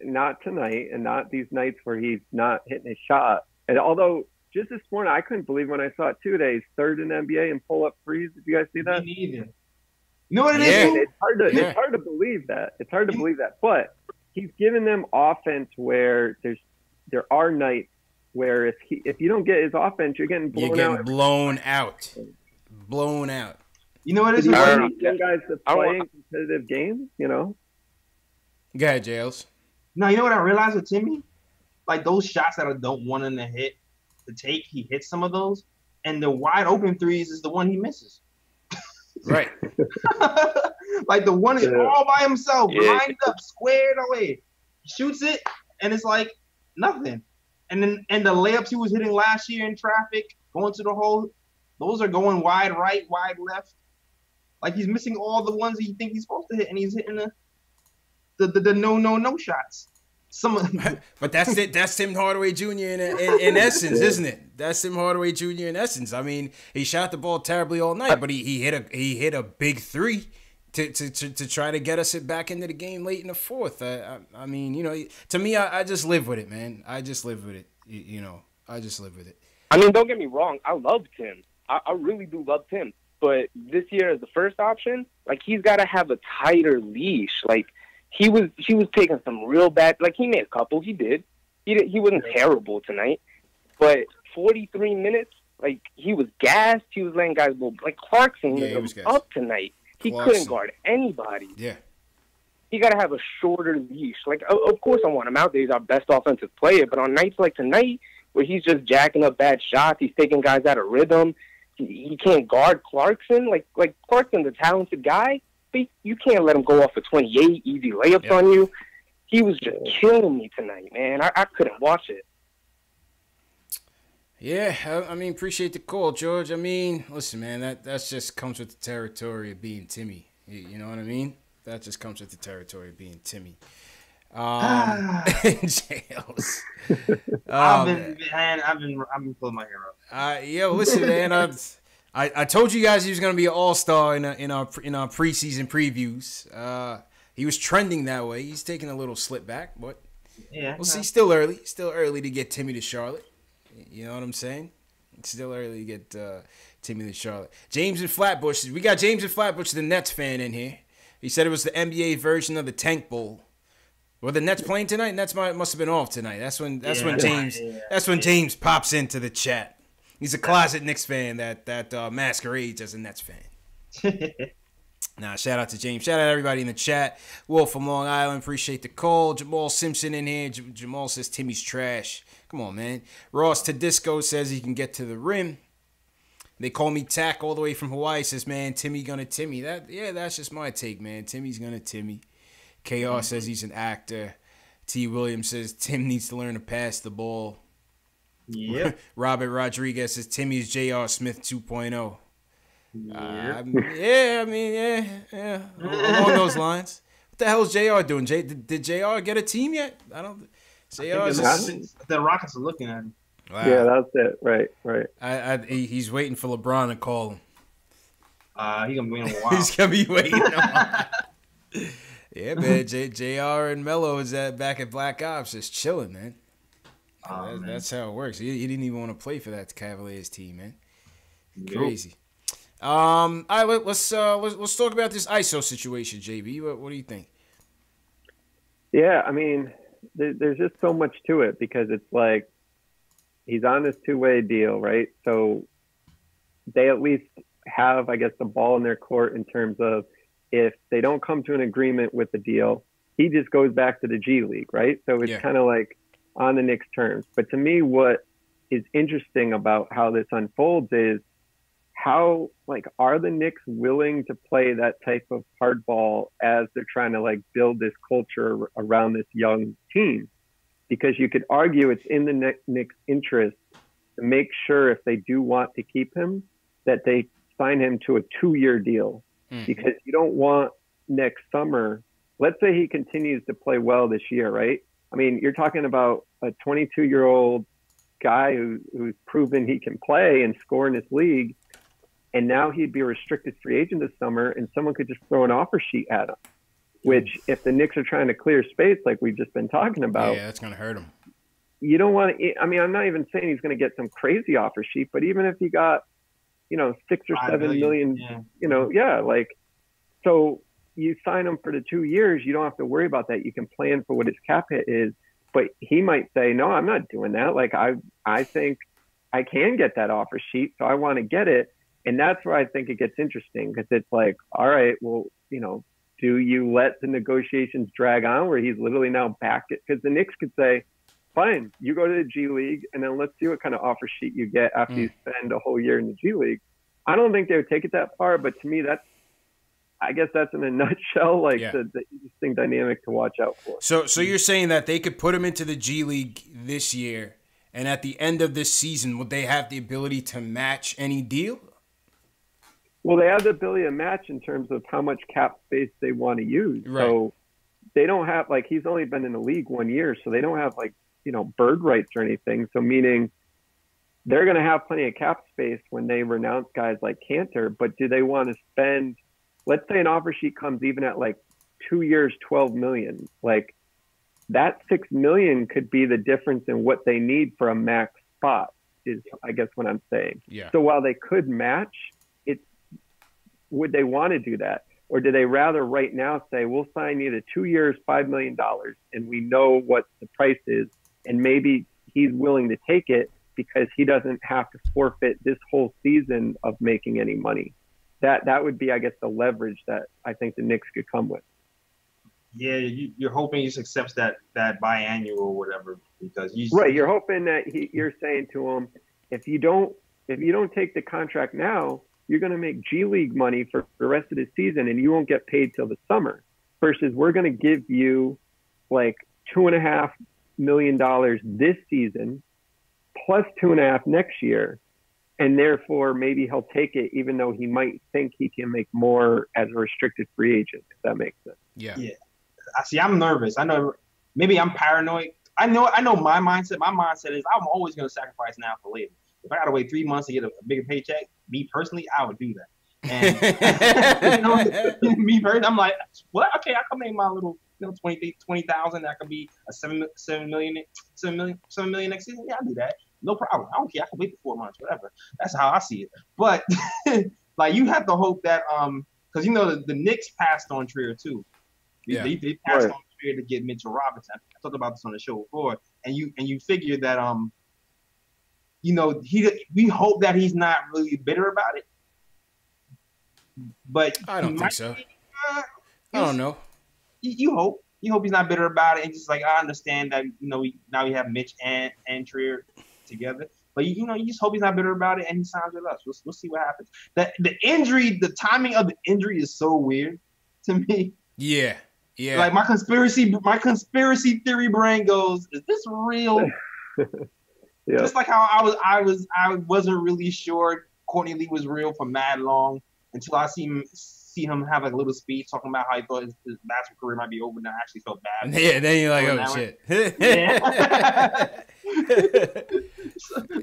not tonight and not these nights where he's not hitting his shot. And although just this morning, I couldn't believe when I saw it 2 days, 3rd in the NBA in pull-up threes. Did you guys see that? Me neither. You know what it is? It's hard to believe that. It's hard to believe that. But he's giving them offense where there are nights where if you don't get his offense, you're getting blown out. Blown out. You know what it is? You want young guys to play competitive games, Go ahead, Jails. No, you know what I realized with Timmy? Like those shots that I don't want him to take, he hits some of those. And the wide open threes is the one he misses. Right. Like the one is all by himself, lined up, squared away. Shoots it, and it's like nothing. And the layups he was hitting last year in traffic, going to the hole, those are going wide right, wide left. Like he's missing all the ones that you think he's supposed to hit, and he's hitting the no shots. But that's it. That's Tim Hardaway Jr. in essence, isn't it? That's Tim Hardaway Jr. in essence. I mean, he shot the ball terribly all night, but he hit a big three to try to get us back into the game late in the fourth. I mean, you know, to me, I just live with it, man. I just live with it. You know, I just live with it. I mean, don't get me wrong. I love Tim. I really do love Tim. But this year as the first option, like, he's got to have a tighter leash. Like, he was taking some real bad. Like, he made a couple. He did. He wasn't terrible tonight. But 43 minutes, like, he was gassed. He was letting guys go. Like, Clarkson was up tonight. He couldn't guard anybody. Yeah. He got to have a shorter leash. Like, of course I want him out there. He's our best offensive player. But on nights like tonight, where he's just jacking up bad shots, he's taking guys out of rhythm, he can't guard Clarkson. Like Clarkson's a talented guy, but you can't let him go off for 28 easy layups on you. He was just killing me tonight, man. I couldn't watch it. Yeah, I mean, appreciate the call, George. I mean, listen, man, that just comes with the territory of being Timmy. You know what I mean? That just comes with the territory of being Timmy. Jails. I've been pulling my hair up. Yo, listen, man. I told you guys he was gonna be an all-star in our preseason previews. He was trending that way. He's taking a little slip back, but we'll see. Still early to get Timmy to Charlotte. You know what I'm saying? It's still early to get Timmy to Charlotte. James in Flatbush. We got James in Flatbush, the Nets fan, in here. He said it was the NBA version of the Tank Bowl. Were the Nets playing tonight? Nets must have been off tonight. That's when James pops into the chat. He's a closet Knicks fan that masquerades as a Nets fan. Nah, shout out to James. Shout out to everybody in the chat. Wolf from Long Island, appreciate the call. Jamal Simpson in here. Jamal says Timmy's trash. Come on, man. Ross Tedisco says he can get to the rim. They call me Tack all the way from Hawaii. Says, man, Timmy gonna Timmy. That's just my take, man. Timmy's gonna Timmy. KR says he's an actor. T. Williams says Tim needs to learn to pass the ball. Yep. Robert Rodriguez says Timmy's J.R. Smith 2.0. Yep. Along those lines. What the hell is JR doing? Did JR get a team yet? I don't. The Rockets are looking at him. Wow. Yeah, that's it. Right. He's waiting for LeBron to call him. He's gonna be waiting a while. He's gonna be waiting a while. Yeah, man. JR and Melo is back at Black Ops, just chilling, man. That's how it works. He didn't even want to play for that Cavaliers team, man. Crazy. All right, let's talk about this ISO situation, JB. What do you think? Yeah, I mean, there's just so much to it because it's like he's on this two-way deal, right? So they at least have, I guess, the ball in their court in terms of if they don't come to an agreement with the deal, he just goes back to the G League, right? So it's kind of like on the Knicks' terms. But to me, what is interesting about how this unfolds is how, like, are the Knicks willing to play that type of hardball as they're trying to, like, build this culture around this young team? Because you could argue it's in the Knicks' interest to make sure if they do want to keep him, that they sign him to a 2-year deal. Because you don't want next summer, let's say he continues to play well this year, right? I mean, you're talking about a 22-year-old guy who's proven he can play and score in this league, and now he'd be a restricted free agent this summer, and someone could just throw an offer sheet at him, which if the Knicks are trying to clear space like we've just been talking about. Yeah, that's going to hurt him. You don't want to – I mean, I'm not even saying he's going to get some crazy offer sheet, but even if he got – 6 or 7 million, so you sign him for the 2 years, you don't have to worry about that. You can plan for what his cap hit is, but he might say, no, I'm not doing that. Like, I think I can get that offer sheet, so I want to get it. And that's where I think it gets interesting because it's like, all right, well, do you let the negotiations drag on where he's literally now back? Because the Knicks could say, fine, you go to the G League, and then let's see what kind of offer sheet you get after you spend a whole year in the G League. I don't think they would take it that far, but to me, I guess that's in a nutshell, the interesting dynamic to watch out for. So you're saying that they could put him into the G League this year, and at the end of this season, would they have the ability to match any deal? Well, they have the ability to match in terms of how much cap space they want to use. Right. So they don't have, he's only been in the league 1 year, so they don't have, bird rights or anything. So meaning they're going to have plenty of cap space when they renounce guys like Cantor, but do they want to spend let's say an offer sheet comes even at like 2 years, 12 million. Like that 6 million could be the difference in what they need for a max spot. Is I guess what I'm saying. Yeah. So while they could match, would they want to do that? Or do they rather right now say, we'll sign you to 2 years, $5 million, and we know what the price is, and maybe he's willing to take it because he doesn't have to forfeit this whole season of making any money. That would be, I guess, the leverage that I think the Knicks could come with. Yeah, you're hoping he just accepts that biannual or whatever because you're hoping that you're saying to him, if you don't take the contract now, you're going to make G League money for the rest of the season and you won't get paid till the summer. Versus we're going to give you like $2.5 million this season plus 2.5 next year. And therefore maybe he'll take it even though he might think he can make more as a restricted free agent, if that makes sense. Yeah. I see. I'm nervous. I know maybe I'm paranoid. I know my mindset. My mindset is I'm always going to sacrifice now for later. If I got to wait 3 months to get a bigger paycheck, me personally, I would do that. And me personally, I'm like, well, okay, I can make my little 20,000. That could be a 7 million next season. Yeah, I'll do that. No problem. I don't care. I can wait for 4 months, whatever. That's how I see it. But like you have to hope that because the Knicks passed on Trier too. Yeah. They passed on Trier to get Mitchell Robinson. I talked about this on the show before, and you figure that we hope that he's not really bitter about it. But I don't think so. I don't know. You hope he's not bitter about it, and just like I understand that now we have Mitch and Trier together. But you just hope he's not bitter about it, and he signs with us. We'll see what happens. The timing of the injury is so weird to me. Yeah. Like my conspiracy theory brain goes, is this real? Yeah. Just like how I wasn't really sure Courtney Lee was real for mad long until I see him have like a little speech talking about how he thought his basketball career might be over, and I actually felt bad. Yeah, then you're like, oh shit.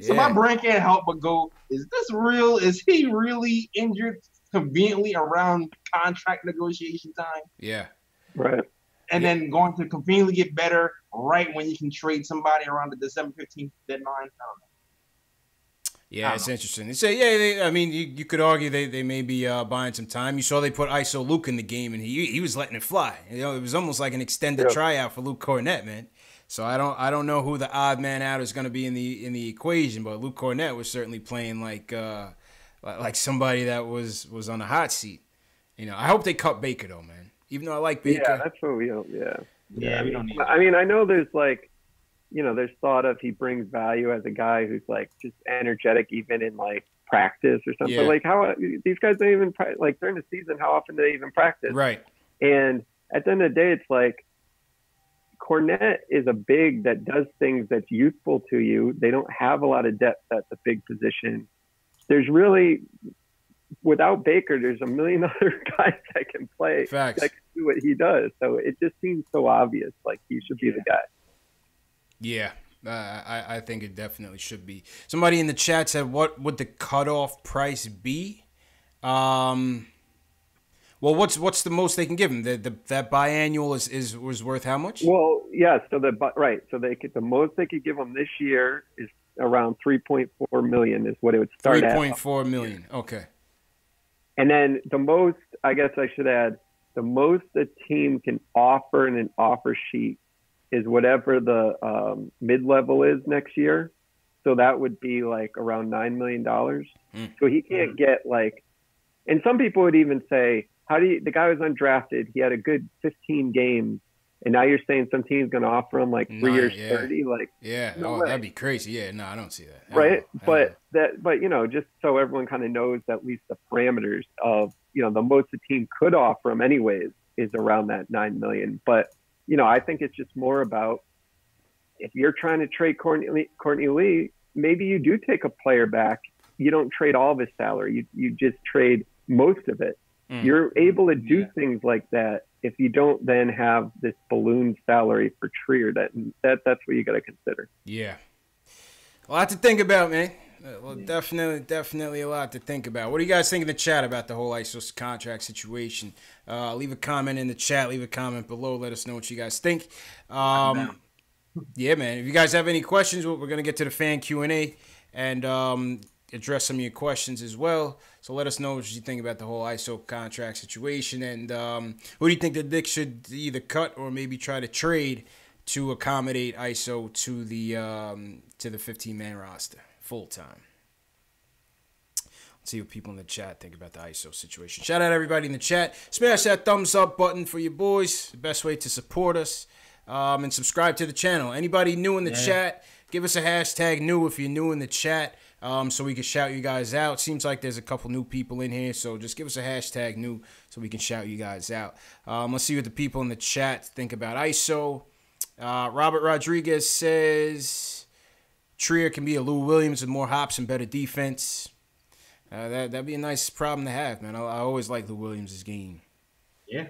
So my brain can't help but go, is this real? Is he really injured conveniently around contract negotiation time? Yeah. Right. And then going to conveniently get better right when you can trade somebody around the December 15th deadline. I don't know. Yeah, it's interesting. So you could argue they may be buying some time. You saw they put ISO Luke in the game, and he was letting it fly. It was almost like an extended tryout for Luke Cornett, man. So I don't know who the odd man out is going to be in the equation, but Luke Cornett was certainly playing like somebody that was on the hot seat. I hope they cut Baker though, man. Even though I like Baker. Yeah, that's what we don't. Yeah, we don't need. I mean, I know there's there's thought of he brings value as a guy who's like just energetic even in like practice or something. Yeah. Like how these guys don't even like during the season. How often do they even practice? Right. And at the end of the day, it's like Cornette is a big that does things that's useful to you. They don't have a lot of depth at the big position. There's really, without Baker, there's a million other guys that can play. Facts. That can do what he does. So it just seems so obvious. Like he should be the guy. Yeah. I think it definitely should be. Somebody in the chat said, what would the cutoff price be? Well, what's the most they can give him? That biannual was worth how much? Well, yeah. So the most they could give him this year is around $3.4 million is what it would start at. $3.4 million. Okay. And then the most, I guess I should add, the most a team can offer in an offer sheet is whatever the mid-level is next year. So that would be like around $9 million. So he can't get like, and some people would even say, the guy was undrafted. He had a good 15 games. And now you're saying some team's going to offer him like 3 years, 30, like, no that'd be crazy. Yeah. No, I don't see that. Right. But just so everyone kind of knows at least the parameters of, the most the team could offer him anyways is around that $9 million. But, I think it's just more about if you're trying to trade Courtney Lee, maybe you do take a player back. You don't trade all of his salary. You just trade most of it. You're able to do things like that if you don't then have this balloon salary for Trier. That's what you got to consider. Yeah. A lot to think about, man. Well, definitely a lot to think about. What do you guys think in the chat about the whole ISO contract situation? Leave a comment in the chat. Leave a comment below. Let us know what you guys think. Yeah, man. If you guys have any questions, we're going to get to the fan Q&A and address some of your questions as well. So let us know what you think about the whole ISO contract situation. And who do you think the Knicks should either cut or maybe try to trade to accommodate ISO to the 15-man roster full time? Let's see what people in the chat think about the ISO situation. Shout out everybody in the chat. Smash that thumbs up button for your boys. The best way to support us. And subscribe to the channel. Anybody new in the chat, give us a hashtag new if you're new in the chat, so we can shout you guys out. Seems like there's a couple new people in here, so just give us a hashtag new so we can shout you guys out. Let's see what the people in the chat think about ISO. Robert Rodriguez says Trier can be a Lou Williams with more hops and better defense. That'd be a nice problem to have, man. I always like Lou Williams' game. Yeah.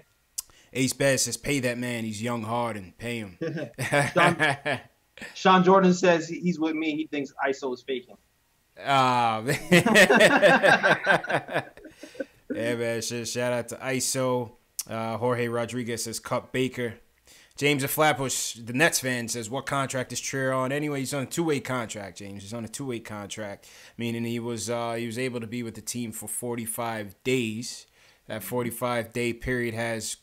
Ace Bass says, pay that man. He's young, hard, and pay him. Sean Jordan says he's with me. He thinks ISO is faking. Yeah, man. Shout out to ISO. Jorge Rodriguez says, cut Baker. James of Flatbush, the Nets fan, says, what contract is Trier on? Anyway, he's on a two-way contract, James. He's on a two-way contract, meaning he was able to be with the team for 45 days. That 45-day period has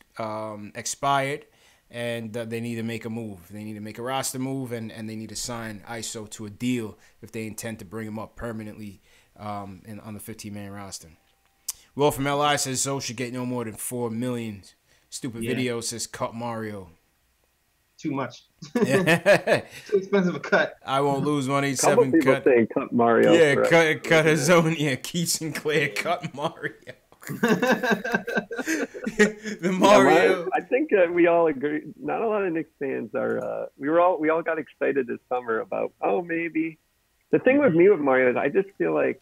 expired, and they need to make a move. They need to make a roster move, and they need to sign ISO to a deal if they intend to bring him up permanently on the 15-man roster. Will from LI says Zoe should get no more than $4 million. Stupid video says cut Mario. Too much. Too expensive a cut. I won't lose 187 cut. Saying cut Mario. Yeah, cut his own. Yeah, Keith Sinclair cut Mario. The Mario. I think we all agree. Not a lot of Knicks fans are. We all got excited this summer about. Oh, maybe. The thing with me with Mario is I just feel like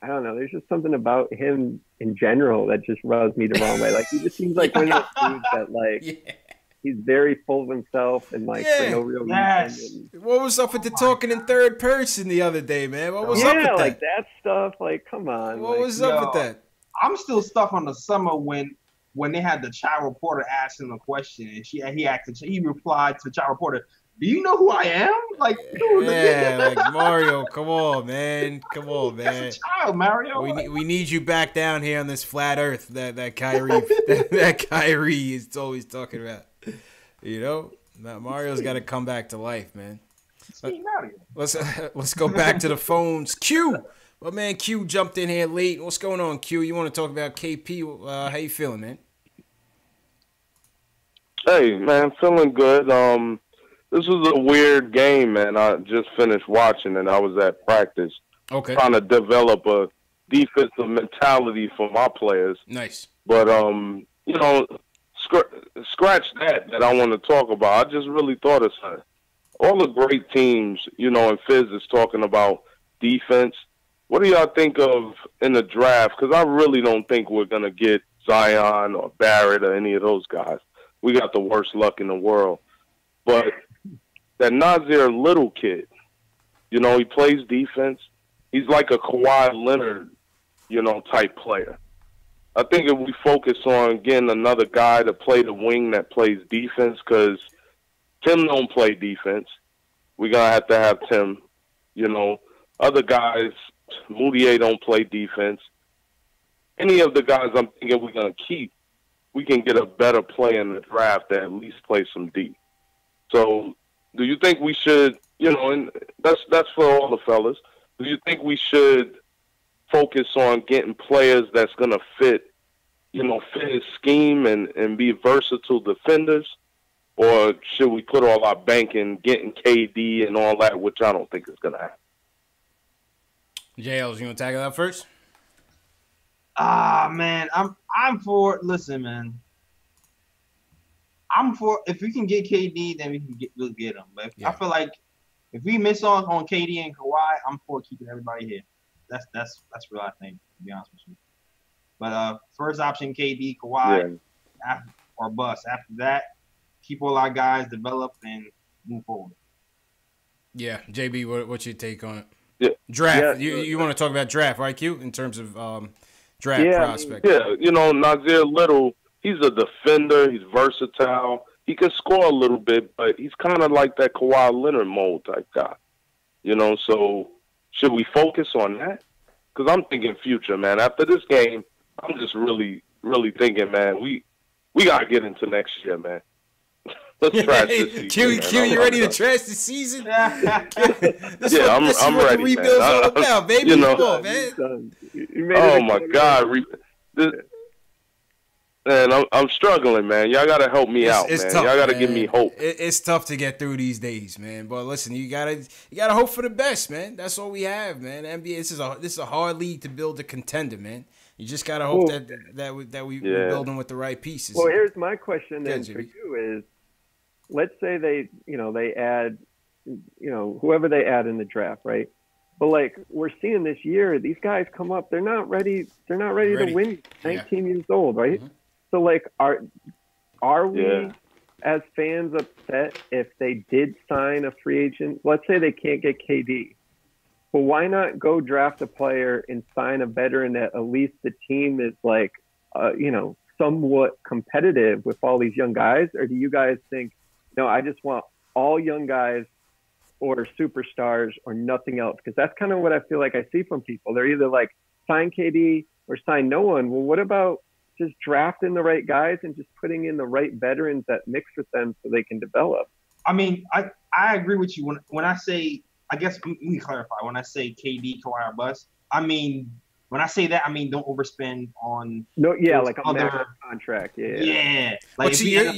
I don't know. There's just something about him in general that just rubs me the wrong way. Like he just seems like one of those dudes that like. He's very full of himself and like for no real reason. What was up with the talking in third person the other day, man? What was up with that? Like that stuff. Like, come on. What was up with that? I'm still stuck on the summer when they had the child reporter ask him a question and he replied to the child reporter, "Do you know who I am?" Like, dude, like Mario, come on, man. That's a child, Mario. We need you back down here on this flat Earth that Kyrie that Kyrie is always talking about. You know, Mario's got to come back to life, man. Let's go back to the phones. Q, my man Q jumped in here late. What's going on, Q? You want to talk about KP? How you feeling, man? Hey, man, feeling good. This was a weird game, man. I just finished watching and I was at practice. Okay. Trying to develop a defensive mentality for my players. Nice. But you know. Scratch that I want to talk about. I just really thought of something. All the great teams, you know, and Fizz is talking about defense. What do y'all think of in the draft? Because I really don't think we're going to get Zion or Barrett or any of those guys. We got the worst luck in the world. But that Nasir Little kid, you know, he plays defense. He's like a Kawhi Leonard, you know, type player. I think if we focus on getting another guy to play the wing that plays defense, because Tim don't play defense. We're going to have Tim. You know, other guys, Moutier don't play defense. Any of the guys I'm thinking we're going to keep, we can get a better player in the draft that at least play some D. So do you think we should, you know, and that's for all the fellas, do you think we should focus on getting players that's going to fit his scheme and be versatile defenders? Or should we put all our bank in getting KD and all that, which I don't think is going to happen? JLs, you want to tackle that first? Man, I'm for. Listen, man, I'm for. If we can get KD, then we'll get him. But I feel like if we miss on KD and Kawhi, I'm for keeping everybody here. That's what I think, to be honest with you. But first option, KD, Kawhi, or bust. After that, keep all our guys, develop, and move forward. Yeah, JB, what's your take on it? Draft. Yeah. You want to talk about draft, right, Q? In terms of draft prospect. Yeah, you know, Nazir Little, he's a defender. He's versatile. He can score a little bit, but he's kind of like that Kawhi Leonard mold type guy. You know, so should we focus on that? Because I'm thinking future, man. After this game, I'm just really, really thinking, man, we got to get into next year, man. Let's trash this season. Q, you ready to trash the season? I'm what ready, the rebuild's man. all about, baby. You know, Come on, man. Oh, my God. Man, I'm struggling, man. Y'all got to help me out, man. Tough, y'all got to man. give me hope. It's tough to get through these days, man. But listen, you gotta hope for the best, man. That's all we have, man. NBA, this is a hard league to build a contender, man. You just gotta hope that we're building with the right pieces. Well, here's my question then for you is, let's say they add, whoever they add in the draft, right? But like we're seeing this year, these guys come up, they're not ready to win. 19 years old, right? Mm-hmm. So like, are we as fans upset if they did sign a free agent? Let's say they can't get KD. Well, why not go draft a player and sign a veteran that at least the team is like, somewhat competitive with all these young guys? Or do you guys think, no, I just want all young guys or superstars or nothing else? Because that's kind of what I feel like I see from people. They're either like sign KD or sign no one. Well, what about just drafting the right guys and just putting in the right veterans that mix with them so they can develop? I mean, I agree with you. When I say, I guess let me clarify. When I say KD, Kawhi, or bust, I mean, when I say that, I mean don't overspend on like a max contract. Yeah. Like if you end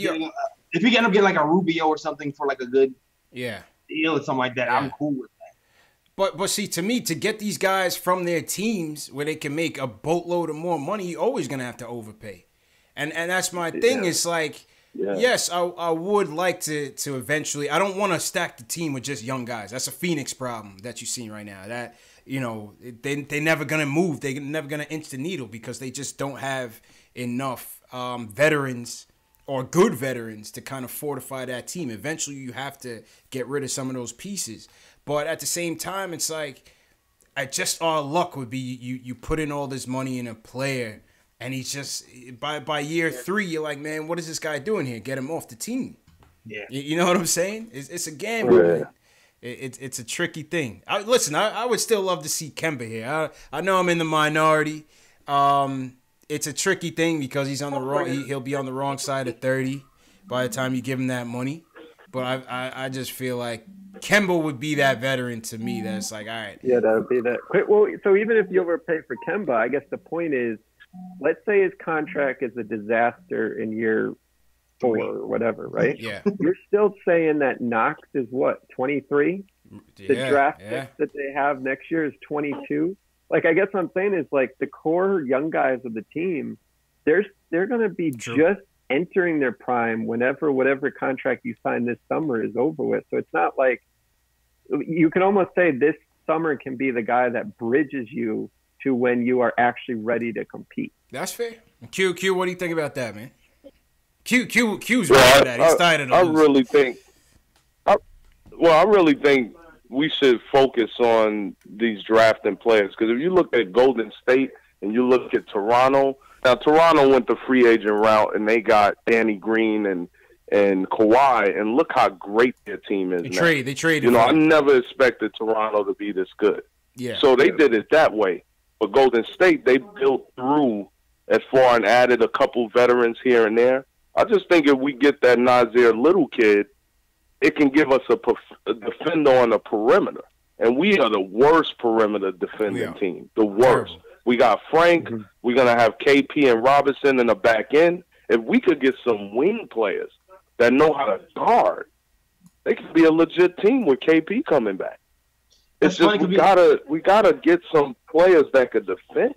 up getting like a Rubio or something for like a good deal or something like that, I'm cool with that. But see, to me, to get these guys from their teams where they can make a boatload of more money, you're always gonna have to overpay, and that's my thing. It's like, yes, I would like to eventually. I don't want to stack the team with just young guys. That's a Phoenix problem that you're seeing right now. That they're never gonna move. They're never gonna inch the needle because they just don't have enough veterans or good veterans to kind of fortify that team. Eventually, you have to get rid of some of those pieces. But at the same time, it's like, just our luck would be you put in all this money in a player, and he's just by year 3, you're like, man, what is this guy doing here? Get him off the team. Yeah, you know what I'm saying? It's a gamble. Man. It's a tricky thing. Listen, I would still love to see Kemba here. I know I'm in the minority. It's a tricky thing because he's on the wrong. He'll be on the wrong side of 30 by the time you give him that money. But I just feel like Kemba would be that veteran to me that's like, all right. Yeah, that would be that. Well, so even if you overpay for Kemba, I guess the point is, let's say his contract is a disaster in year 4 or whatever, right? Yeah. You're still saying that Knox is what, 23? The draft pick that they have next year is 22. Like, I guess what I'm saying is, like, the core young guys of the team, they're going to be just entering their prime whatever contract you sign this summer is over with. So it's not like you can almost say this summer can be the guy that bridges you to when you are actually ready to compete. That's fair. Q, what do you think about that, man? Q's right for that. He's tired of I really think we should focus on these drafting players, because if you look at Golden State and you look at Toronto, now Toronto went the free agent route and they got Danny Green and Kawhi, and look how great their team is. They traded. I never expected Toronto to be this good. Yeah. So they did it that way. But Golden State, they built through as far and added a couple veterans here and there. I just think if we get that Nazir Little kid, it can give us a defender on the perimeter. And we are the worst perimeter defending team. The worst. We got Frank. Mm-hmm. We're going to have KP and Robinson in the back end. If we could get some wing players that know how to guard, they could be a legit team with KP coming back. It's just we gotta get some players that could defend.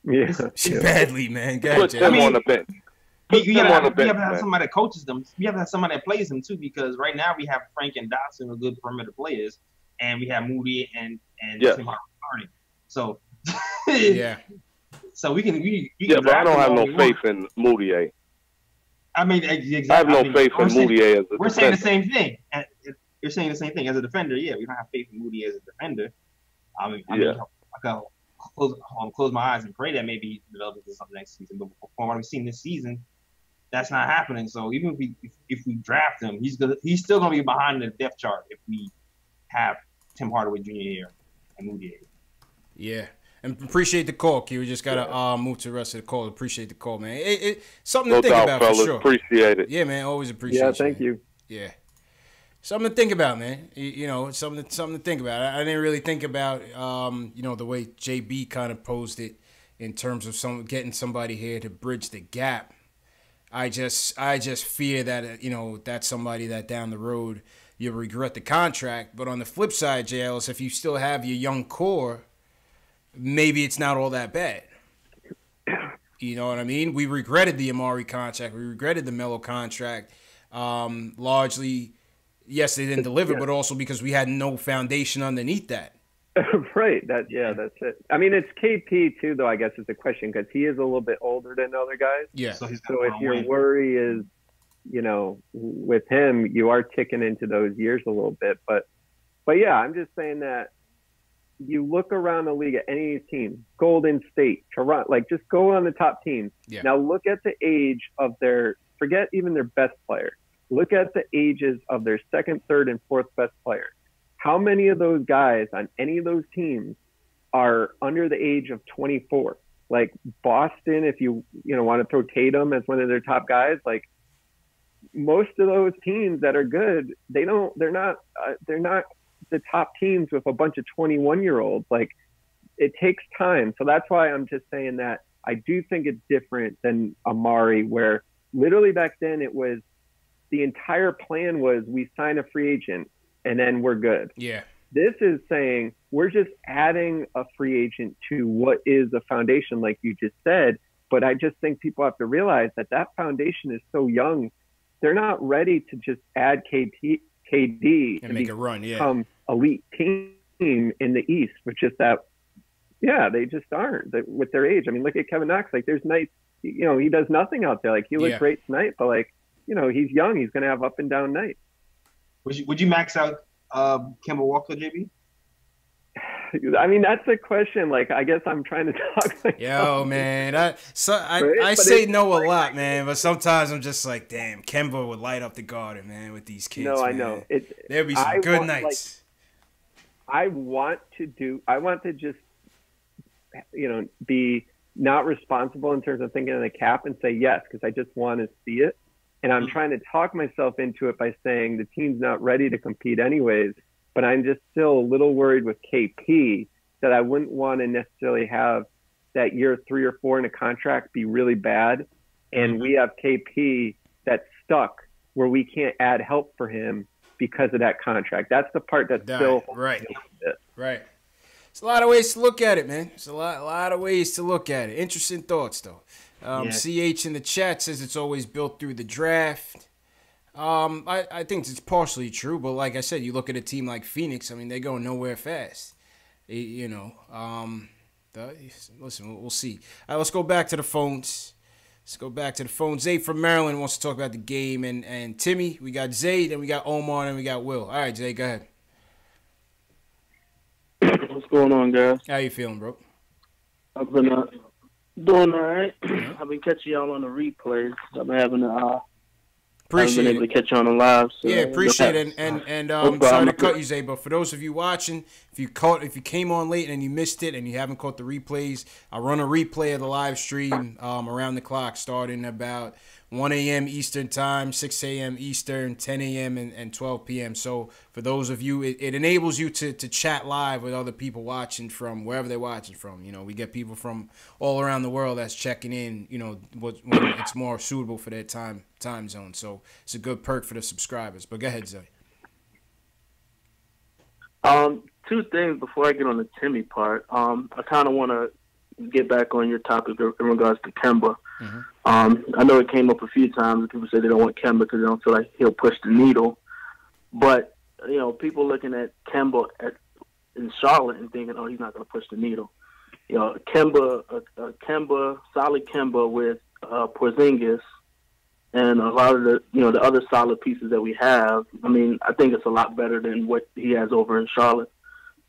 Yeah. Badly, man. Put them on the bench. You have to have somebody that coaches them. You have to have somebody that plays them too, because right now we have Frank and Dotson are good perimeter players, and we have Moody and Tim Hardaway. So so we can. But I don't have no faith in Moody. I mean, exactly. I have no faith in Moody as a We're saying the same thing. You're saying the same thing as a defender. Yeah, we don't have faith in Moody as a defender. I mean, I can close my eyes and pray that maybe he develops into something next season. But from what we've seen this season, that's not happening. So even if we draft him, he's still gonna be behind the depth chart if we have Tim Hardaway Jr. here and Moody here. Yeah. And appreciate the call, Q. We just gotta move to the rest of the call. Appreciate the call, man. Something to think about fellas. for sure. Appreciate it. Yeah, man. Always appreciate it. Yeah, thank you. Yeah. Something to think about, man. You know, something to think about. I didn't really think about, the way JB kind of posed it in terms of getting somebody here to bridge the gap. I just fear that that's somebody that down the road you'll regret the contract. But on the flip side, J. Ellis, if you still have your young core, maybe it's not all that bad. You know what I mean? We regretted the Amari contract. We regretted the Melo contract. Largely, yes, they didn't deliver, but also because we had no foundation underneath that. Right. That's it. I mean, it's KP too, though. I guess is the question because he is a little bit older than other guys. Yeah. So if your worry is, with him, you are ticking into those years a little bit. But yeah, I'm just saying that you look around the league at any team, Golden State, Toronto, like just go on the top teams. Yeah. Now look at the age of forget even their best player. Look at the ages of their second, third, and fourth best player. How many of those guys on any of those teams are under the age of 24? Like Boston, if you want to throw Tatum as one of their top guys, like most of those teams that are good, they're not the top teams with a bunch of 21-year-olds. Like it takes time. So that's why I'm just saying that I do think it's different than Amari, where literally back then it was the entire plan was we sign a free agent and then we're good. Yeah. This is saying we're just adding a free agent to what is a foundation, like you just said. But I just think people have to realize that foundation is so young. They're not ready to just add KD and make a run, become elite team in the East, which is that, they just aren't with their age. I mean, look at Kevin Knox. Like, there's nights, he does nothing out there. Like, he looked great tonight, but like, he's young. He's going to have up and down nights. Would you max out Kemba Walker, JB? I mean, that's a question. Like, I guess I'm trying to talk. Yo, man, I say no a lot, man, but sometimes I'm just like, damn, Kemba would light up the garden, man, with these kids. No, man. I know. There'd be some good nights. I want to just, be not responsible in terms of thinking of the cap and say yes, because I just want to see it. And I'm trying to talk myself into it by saying the team's not ready to compete anyways. But I'm just still a little worried with KP that I wouldn't want to necessarily have that year 3 or 4 in a contract be really bad. And we have KP that's stuck where we can't add help for him because of that contract. That's the part that's still right. Right. It's a lot of ways to look at it, man. It's a lot of ways to look at it. Interesting thoughts, though. CH in the chat says it's always built through the draft. I think it's partially true, but like I said, you look at a team like Phoenix. I mean, they're going nowhere fast. Listen, we'll see. All right, let's go back to the phones. Zay from Maryland wants to talk about the game, and Timmy. We got Zay, then we got Omar, and we got Will. All right, Zay, go ahead. What's going on, guys? How you feeling, bro? I've been doing all right. I've been catching y'all on the replays. I've been having appreciate able to catch you on the live. So appreciate it. And sorry to cut you, Zay, but for those of you watching, if you came on late and you missed it and you haven't caught the replays, I run a replay of the live stream around the clock, starting about 1 a.m. Eastern time, 6 a.m. Eastern, 10 a.m. and 12 p.m. So for those of you, it enables you to chat live with other people watching from wherever they're watching from. We get people from all around the world that's checking in, when it's more suitable for their time zone. So it's a good perk for the subscribers. But go ahead, Zay. 2 things before I get on the Timmy part. I kind of want to get back on your topic in regards to Kemba. Mm-hmm. I know it came up a few times. People say they don't want Kemba because they don't feel like he'll push the needle. But, people looking at Kemba in Charlotte and thinking, oh, he's not going to push the needle. Kemba, solid Kemba with Porzingis and a lot of the other solid pieces that we have. I mean, I think it's a lot better than what he has over in Charlotte.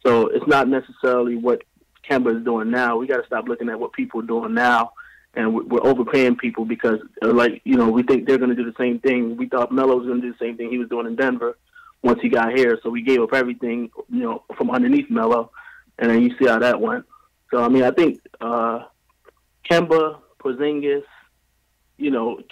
So it's not necessarily what Kemba is doing now. We got to stop looking at what people are doing now, and we're overpaying people because, we think they're going to do the same thing. We thought Melo was going to do the same thing he was doing in Denver once he got here. So we gave up everything, from underneath Melo, and then you see how that went. So, I think Kemba, Porzingis,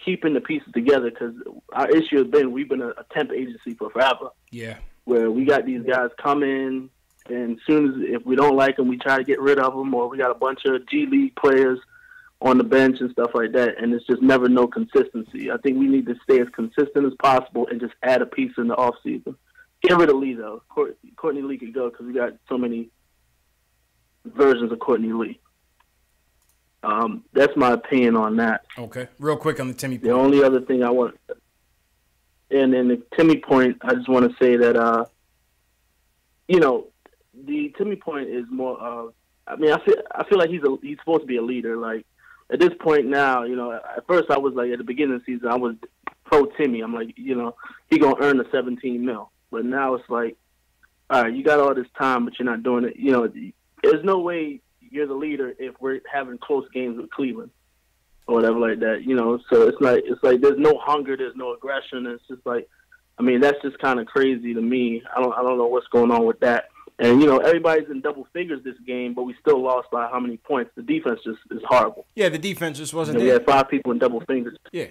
keeping the pieces together, because our issue has been we've been a temp agency for forever. Yeah. Where we got these guys come in, and as soon as if we don't like them, we try to get rid of them, or we got a bunch of G League players on the bench and stuff like that, and it's just never no consistency. I think we need to stay as consistent as possible and just add a piece in the off season. Get rid of Lee though. Courtney Lee could go because we got so many versions of Courtney Lee. That's my opinion on that. Okay. Real quick on the Timmy point. The only other thing I want, and then the Timmy point, I just want to say that, the Timmy point is more of, I feel like he's supposed to be a leader. Like, at this point now, at first I was like, at the beginning of the season, I was pro Timmy. I'm like, he going to earn the 17 mil. But now it's like, all right, you got all this time, but you're not doing it. There's no way you're the leader if we're having close games with Cleveland or whatever like that, So it's like there's no hunger, there's no aggression. It's just like, that's just kind of crazy to me. I don't know what's going on with that. And everybody's in double figures this game, but we still lost by how many points? The defense just is horrible. Yeah, the defense just wasn't there. We had 5 people in double fingers. Yeah,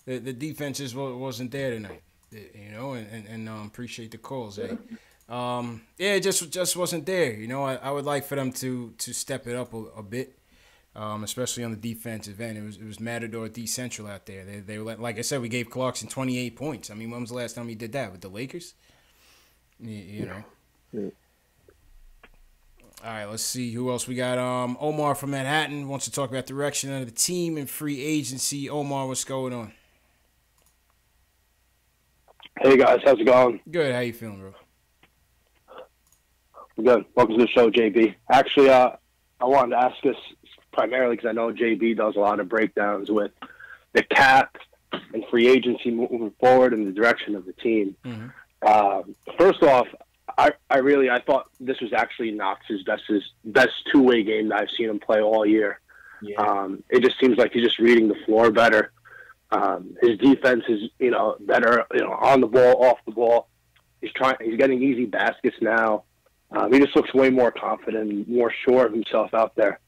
the defense just wasn't there tonight. And appreciate the calls. It just wasn't there. I would like for them to step it up a bit, especially on the defensive end. It was Matador D Central out there. They were like I said, we gave Clarkson 28 points. When was the last time he did that with the Lakers? Yeah. All right, let's see who else we got. Omar from Manhattan wants to talk about direction of the team and free agency. Omar, what's going on? Hey guys, how's it going? Good. How you feeling, bro? Good. Welcome to the show, JB. Actually, I wanted to ask this primarily because I know JB does a lot of breakdowns with the cap and free agency moving forward and the direction of the team. Mm-hmm. First off, I thought this was actually Knox's best two-way game that I've seen him play all year. Yeah. It just seems like he's just reading the floor better. His defense is, better, on the ball, off the ball. He's getting easy baskets now. He just looks way more confident and more sure of himself out there.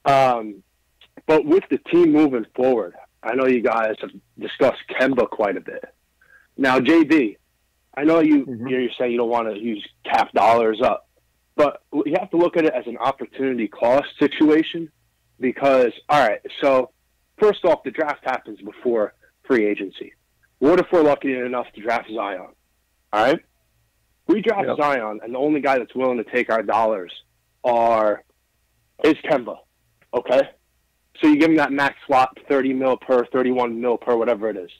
But with the team moving forward, I know you guys have discussed Kemba quite a bit. Now, JB, I know you're saying you don't want to use cap dollars up, but you have to look at it as an opportunity cost situation because, all right, so first off, the draft happens before free agency. What if we're lucky enough to draft Zion? All right? We draft Zion, and the only guy that's willing to take our dollars is Kemba, okay? So you give him that max slot, 30 mil per, 31 mil per, whatever it is.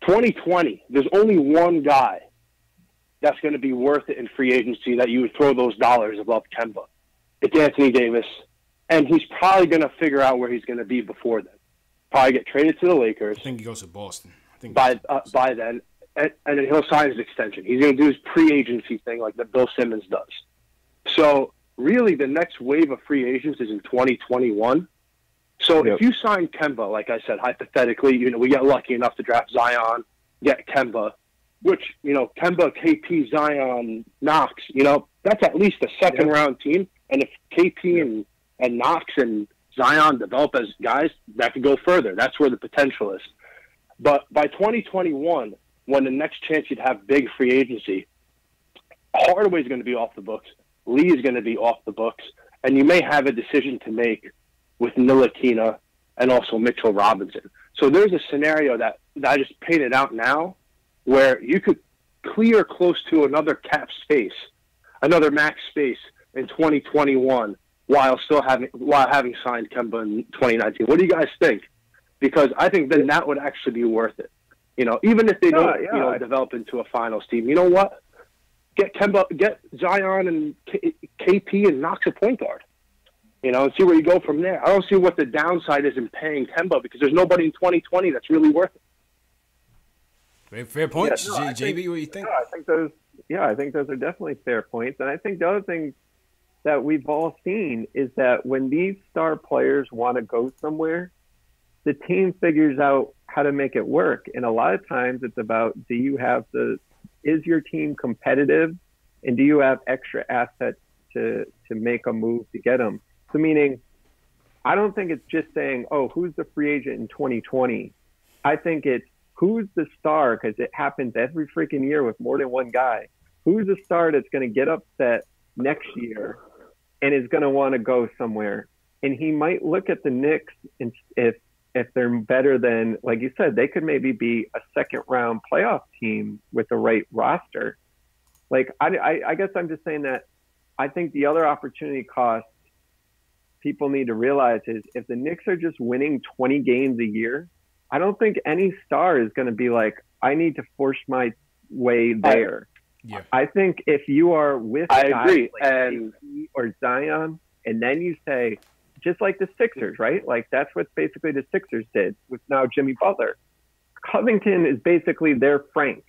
2020, there's only one guy that's going to be worth it in free agency that you would throw those dollars above Kemba. It's Anthony Davis, and he's probably going to figure out where he's going to be before then. Probably get traded to the Lakers. I think he goes to Boston. By then, and then he'll sign his extension. He's going to do his pre-agency thing like that Bill Simmons does. So really, the next wave of free agents is in 2021. So if you sign Kemba, like I said, hypothetically, we get lucky enough to draft Zion, get Kemba, which, Kemba, KP, Zion, Knox, that's at least a second-round team. And if KP and Knox and Zion develop as guys, that could go further. That's where the potential is. But by 2021, when the next chance you'd have big free agency, Hardaway's going to be off the books, Lee is going to be off the books, and you may have a decision to make with Ntilikina and also Mitchell Robinson. So there's a scenario that I just painted out now where you could clear close to another cap space, another max space in 2021 while having signed Kemba in 2019. What do you guys think? Because I think then that would actually be worth it. Even if they don't develop into a finals team, you know what? Get Kemba, get Zion and KP and Knox at point guard. And see where you go from there. I don't see what the downside is in paying Kemba because there's nobody in 2020 that's really worth it. Fair point. JB, what do you think? I think I think those are definitely fair points. And I think the other thing that we've all seen is that when these star players want to go somewhere, the team figures out how to make it work. And a lot of times it's about, is your team competitive, and do you have extra assets to make a move to get them? So meaning, I don't think it's just saying, oh, who's the free agent in 2020? I think it's who's the star, because it happens every freaking year with more than one guy. Who's the star that's going to get upset next year and is going to want to go somewhere? And he might look at the Knicks, and if they're better than, like you said, they could maybe be a second-round playoff team with the right roster. Like, I guess I'm just saying that I think the other opportunity cost people need to realize is if the Knicks are just winning 20 games a year, I don't think any star is going to be like, I need to force my way there. Yeah. I think if you are with I guys agree. like KP or Zion, and then you say, just like the Sixers, right? Like that's what basically the Sixers did with now Jimmy Butler. Covington is basically their Frank,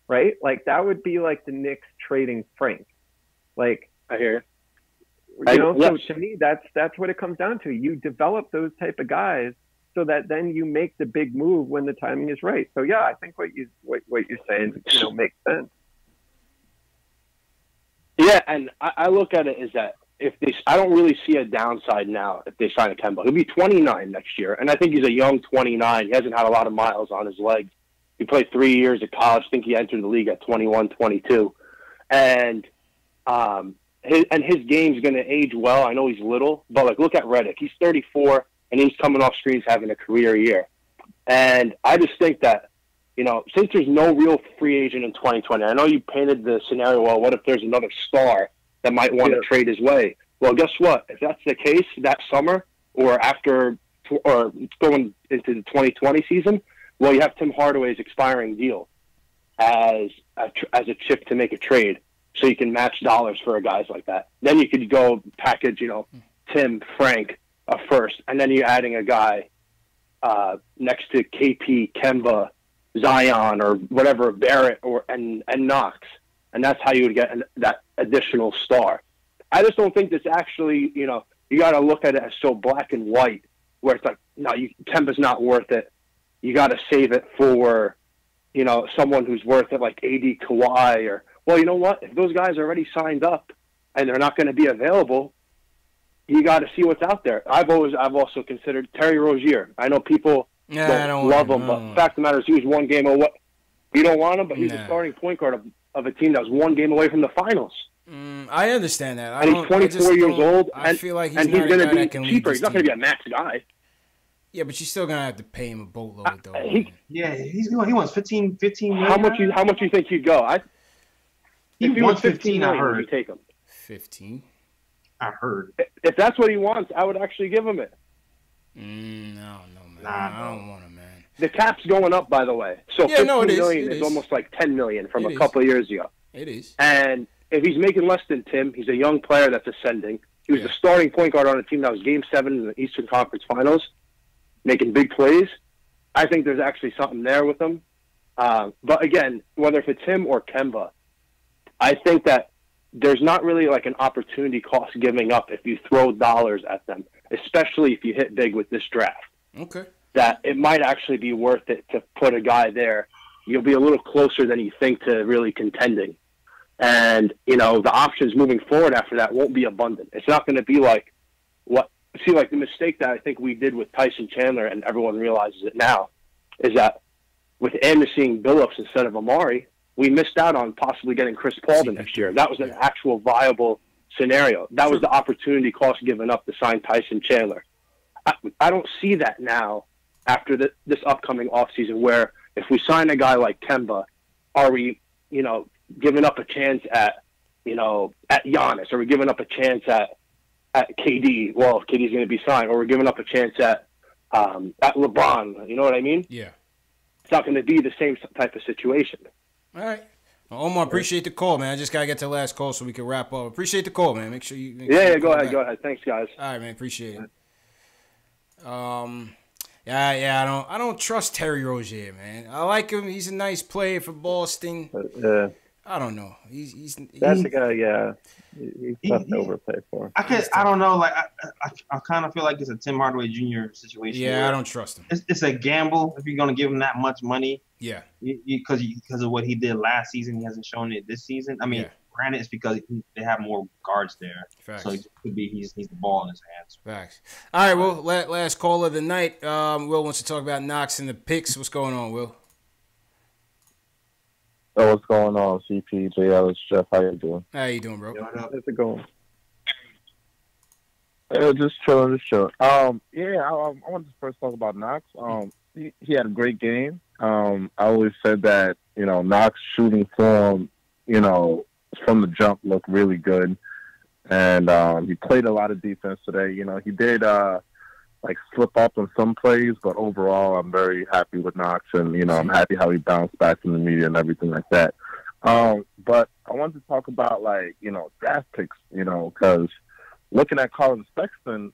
right? Like that would be like the Knicks trading Frank. Like I hear so to me, that's what it comes down to. You develop those type of guys so that then you make the big move when the timing is right. So yeah, I think what you're saying, makes sense. Yeah, and I look at it as that I don't really see a downside now if they sign a Kemba. He'll be 29 next year, and I think he's a young 29. He hasn't had a lot of miles on his legs. He played 3 years at college. I think he entered the league at 21, 22. And his game's going to age well. I know he's little, but like look at Redick. He's 34, and he's coming off screens having a career year. And I just think that, since there's no real free agent in 2020, I know you painted the scenario, well, what if there's another star that might want to trade his way? Well, guess what? If that's the case that summer or after or going into the 2020 season, well, you have Tim Hardaway's expiring deal as a chip to make a trade so you can match dollars for guys like that. Then you could go package, Tim, Frank, a first, and then you're adding a guy next to KP, Kemba, Zion, or whatever, Barrett and Knox. And that's how you would get that additional star. I just don't think this actually, you got to look at it as so black and white, where it's like, no, Kemba's not worth it. You got to save it for, someone who's worth it, like AD, Kawhi, or, well, you know what? If those guys are already signed up and they're not going to be available, you got to see what's out there. I've also considered Terry Rozier. I know people don't love him, but the fact of the matter is he was one game away. You don't want him, but he's the starting point guard of a team that was one game away from the finals. I understand that. And he's 24 years old, I feel like he's going to be can cheaper. He's not going to be a max guy. Yeah, but you're still going to have to pay him a boatload, though. He wants 15 million. How much you think he'd go? If he wants 15, I would heard. you take him? 15? I heard. If that's what he wants, I would actually give him it. No, man. I don't want him, man. The cap's going up, by the way. So $15 million is almost like $10 million from a couple of years ago. It is. And if he's making less than Tim, he's a young player that's ascending. He was the starting point guard on a team that was Game 7 in the Eastern Conference Finals, making big plays. I think there's actually something there with him. But again, whether if it's him or Kemba, I think that there's not really like an opportunity cost giving up if you throw dollars at them, especially if you hit big with this draft. Okay. That it might actually be worth it to put a guy there. You'll be a little closer than you think to really contending. And, the options moving forward after that won't be abundant. It's not going to be like the mistake that I think we did with Tyson Chandler, and everyone realizes it now, is that with Anderson Billups instead of Amari, we missed out on possibly getting Chris Paul the next year. That was an actual viable scenario. That was the opportunity cost given up to sign Tyson Chandler. I don't see that now after this upcoming offseason, where if we sign a guy like Kemba, are we, giving up a chance at Giannis? Are we giving up a chance at KD? Well, if KD's going to be signed, or we're giving up a chance at LeBron. You know what I mean? Yeah. It's not going to be the same type of situation. All right. Well, Omar, appreciate the call, man. I just got to get to the last call so we can wrap up. Appreciate the call, man. Make sure you... Go ahead. Thanks, guys. All right, man. Appreciate it. I don't trust Terry Rozier, man. I like him. He's a nice player for Boston. I don't know. He's That's the guy. Yeah, he's tough to overpay for. I don't know. Like I kind of feel like it's a Tim Hardaway Jr. situation. Yeah, I don't trust him. It's a gamble if you're gonna give him that much money. Yeah, because of what he did last season, he hasn't shown it this season. I mean, granted, it's because they have more guards there, Facts. so it could be he's the ball in his hands. Facts. All right, well, last call of the night. Will wants to talk about Knox and the picks. What's going on, Will? Oh, what's going on, CP, JL, Jeff? How you doing? How you doing, bro? How's it going? Just chilling. Yeah, I wanted to first talk about Knox. He had a great game. I always said that, Knox shooting form, from the jump looked really good. And he played a lot of defense today. He did slip up on some plays, but overall I'm very happy with Knox, and I'm happy how he bounced back from the media and everything like that. But I wanted to talk about draft picks, because looking at Colin Sexton,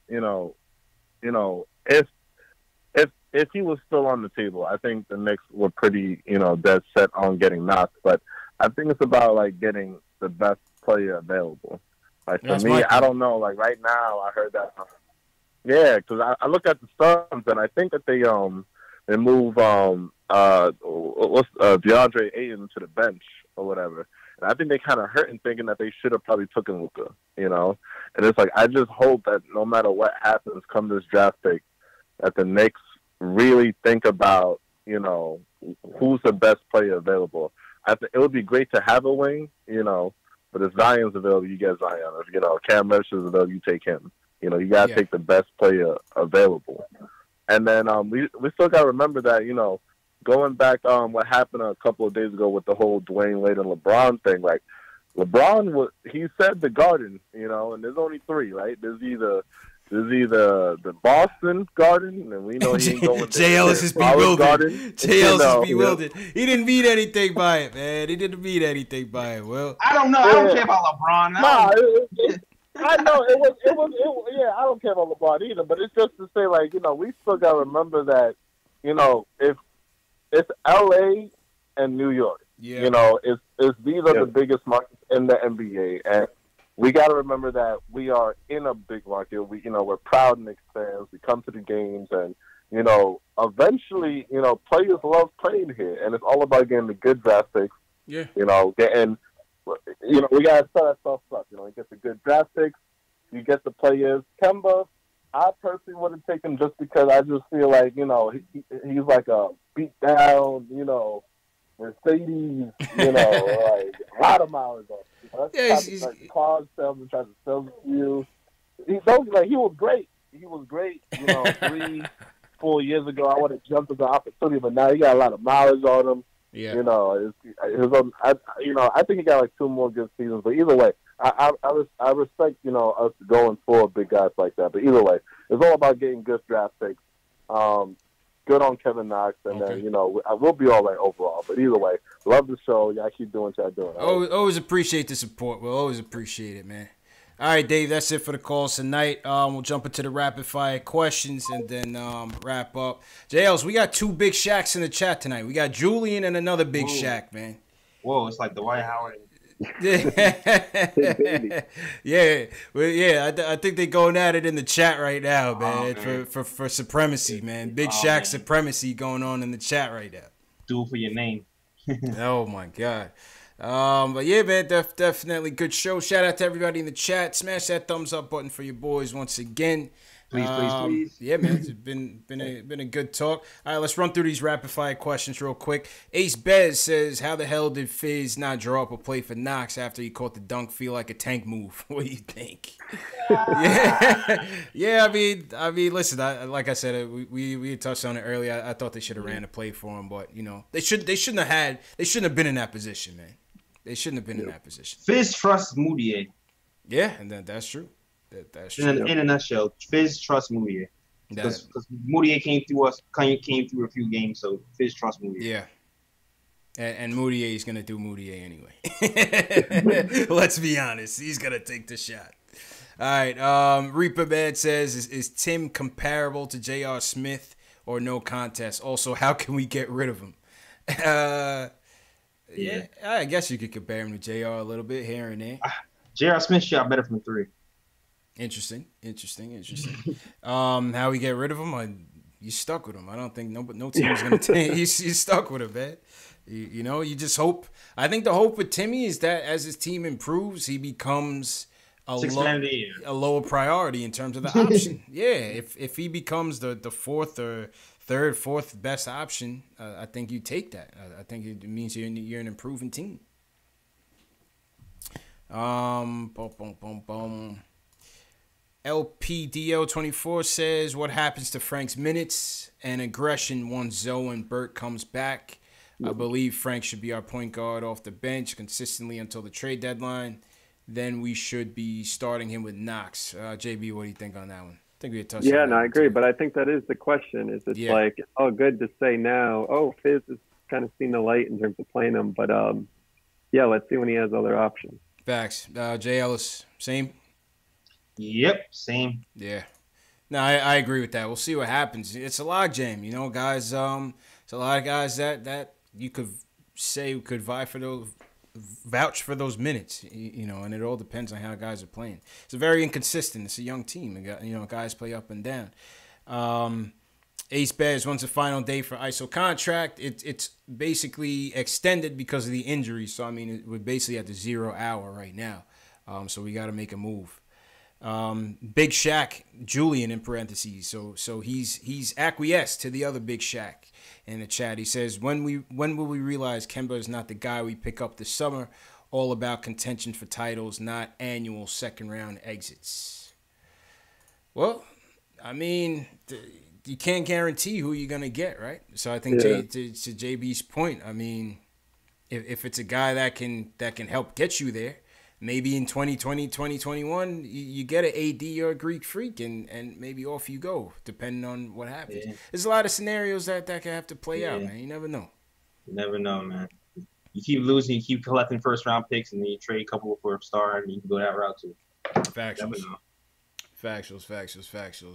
if he was still on the table, I think the Knicks were pretty, dead set on getting Knox. But I think it's about getting the best player available. For me, I don't know. Right now, I heard that. Yeah, because I look at the Suns and I think that they move DeAndre Ayton to the bench or whatever. And I think they kind of hurting thinking that they should have probably taken Luka, And it's I just hope that no matter what happens come this draft pick, that the Knicks really think about, who's the best player available. I think it would be great to have a wing, but if Zion's available, you get Zion. If, Cam Reddish is available, you take him. You got to take the best player available. And then we still got to remember that, going back what happened a couple of days ago with the whole Dwayne Wade and LeBron thing, LeBron, he said the Garden, and there's only three, right? There's either the Boston Garden, and we know he ain't going to Jay Ellis is bewildered. Jay Ellis is bewildered. He didn't mean anything by it, man. He didn't mean anything by it. Well, I don't know. I don't care about LeBron. I know it was. Yeah, I don't care about LeBron either, but it's just to say, we still got to remember that, if it's LA and New York, it's these are the biggest markets in the NBA, and we got to remember that we are in a big market. We're proud Knicks fans. We come to the games, and eventually, players love playing here, and it's all about getting the good draft picks. Yeah. Getting. We got to set ourselves up. You get the good draft picks, you get the players. Kemba, I personally wouldn't take him just because I just feel like, he's like a beat down, Mercedes, a lot of miles on. He's car salesman tries to sell you. He was great. He was great, 3-4 years ago. I would have jumped at the opportunity, but now he got a lot of mileage on him. Yeah. I think he got 2 more good seasons. But either way, I respect, us going for big guys like that. But either way, it's all about getting good draft picks. Good on Kevin Knox, and then we'll be all right overall. But either way, love the show. Y'all keep doing what y'all doing. Always appreciate the support. We'll always appreciate it, man. All right, Dave, that's it for the calls tonight. We'll jump into the rapid-fire questions and then wrap up. JLs, we got 2 big Shaqs in the chat tonight. We got Julian and another big Shaq, man. Whoa, it's like Dwight Howard. Yeah. Well, I think they're going at it in the chat right now, man, for supremacy, man. Big Shaq supremacy going on in the chat right now. Do it for your name. Oh, my God. But yeah, man, definitely good show. Shout out to everybody in the chat. Smash that thumbs up button for your boys once again. Please. Yeah, man, it's been a good talk. All right, let's run through these rapid fire questions real quick. Ace Bez says, "How the hell did Fizz not draw up a play for Knox after he caught the dunk? Feel like a tank move. What do you think?" Yeah. I mean, listen. Like I said, we touched on it earlier. I thought they should have ran a play for him, but they shouldn't have been in that position, man. They shouldn't have been in that position. Fizz trusts Moutier. Yeah, and that's true. That's true. In a nutshell, Fizz trusts Moutier. Because Moutier came through a few games, so Fizz trusts Moutier. Yeah. And Moutier is going to do Moutier anyway. Let's be honest. He's going to take the shot. All right. Reaper Bad says, is Tim comparable to J.R. Smith or no contest? Also, how can we get rid of him? Yeah, I guess you could compare him to JR a little bit here and there. J.R. Smith shot better from 3. Interesting. How we get rid of him? You stuck with him. I don't think no team is gonna take. You stuck with him, man. You know, you just hope. I think the hope with Timmy is that as his team improves, he becomes a lower priority in terms of the option. Yeah, if he becomes the fourth or fourth best option, I think you take that. I think it means you're an improving team. LPDO24 says, what happens to Frank's minutes and aggression once Zoe and Burt comes back? I believe Frank should be our point guard off the bench consistently until the trade deadline. Then we should be starting him with Knox. JB, what do you think on that one? I think we had touched on that. Yeah, I agree. But I think that is the question. Is it's like, oh, good to say now. Oh, Fizz has kind of seen the light in terms of playing him. But, yeah, let's see when he has other options. Facts. Jay Ellis, same? Yep, same. Yeah. No, I agree with that. We'll see what happens. It's a logjam, you know, guys. It's a lot of guys that you could say could vouch for those minutes, you know, and it all depends on how guys are playing. It's very inconsistent. It's a young team. You know, guys play up and down. Ace Bears, when's the final day for ISO contract? It's basically extended because of the injury. So, I mean, we're basically at the 0 hour right now. So we got to make a move. Big Shaq, Julian in parentheses. So he's acquiesced to the other Big Shaq in the chat. He says, when will we realize Kemba is not the guy we pick up this summer? All about contention for titles, not annual second round exits. Well, I mean, you can't guarantee who you're gonna get, right? So I think to JB's point, I mean, if it's a guy that can help get you there, maybe in 2020, 2021, you get an AD or a Greek freak, and maybe off you go, depending on what happens. Yeah. There's a lot of scenarios that can have to play out, man. You never know. You never know, man. You keep losing, you keep collecting first-round picks, and then you trade a couple for a star, and you can go that route, too. Factuals,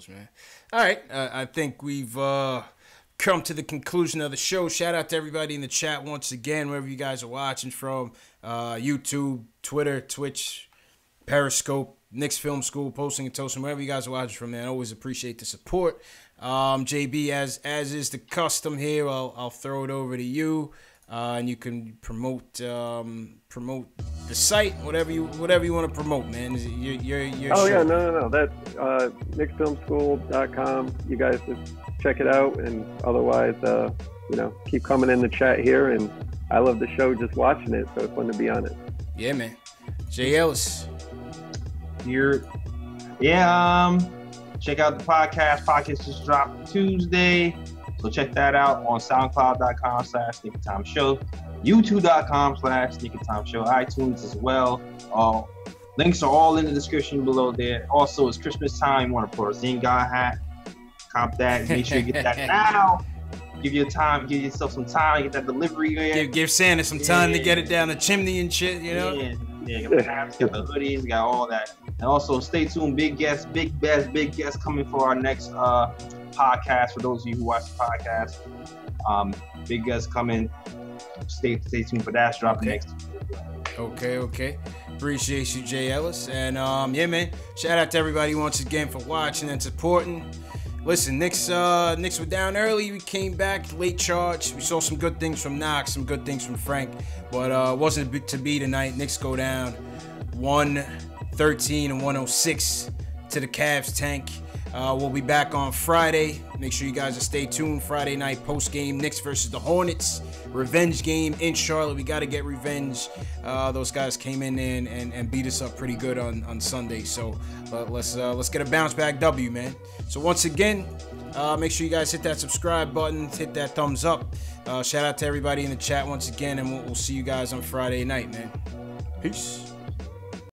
man. All right, I think we've come to the conclusion of the show. Shout out to everybody in the chat once again, wherever you guys are watching from. YouTube, Twitter, Twitch, Periscope, Knicks Film School, Posting and Toasting, wherever you guys are watching from, man. I always appreciate the support. JB, as is the custom here, I'll throw it over to you, and you can promote the site, whatever you want to promote, man. Your show. Yeah, no. That's KnicksFilmSchool.com. You guys just check it out, and otherwise, keep coming in the chat here, and I love the show just watching it, so it's fun to be on it. Yeah, man. Jay Ellis. Here. Check out the podcast. Podcast just dropped Tuesday. So check that out on SoundCloud.com/SneakerTimeShow, YouTube.com/SneakerTimeShow, iTunes as well. Links are all in the description below there. Also, it's Christmas time. You want to put a Zinga hat, cop that. Make sure you get that now. Give yourself some time, get that delivery in. Give Santa some time to get it down the chimney and shit, you know? Yeah, got the hats, got the hoodies, got all that. And also stay tuned, big guests coming for our next podcast. For those of you who watch the podcast, big guests coming. Stay tuned for that. Drop next. Okay. Appreciate you, Jay Ellis. And yeah, man. Shout out to everybody once again for watching and supporting. Listen, Knicks were down early. We came back, late charge. We saw some good things from Knox, some good things from Frank, but wasn't to be tonight. Knicks go down 113 and 106 to the Cavs tank. We'll be back on Friday. Make sure you guys stay tuned. Friday night post game, Knicks versus the Hornets. Revenge game in Charlotte. We got to get revenge. Those guys came in and beat us up pretty good on Sunday. So let's get a bounce back W, man. So once again, make sure you guys hit that subscribe button, hit that thumbs up. Shout out to everybody in the chat once again, and we'll see you guys on Friday night, man. Peace.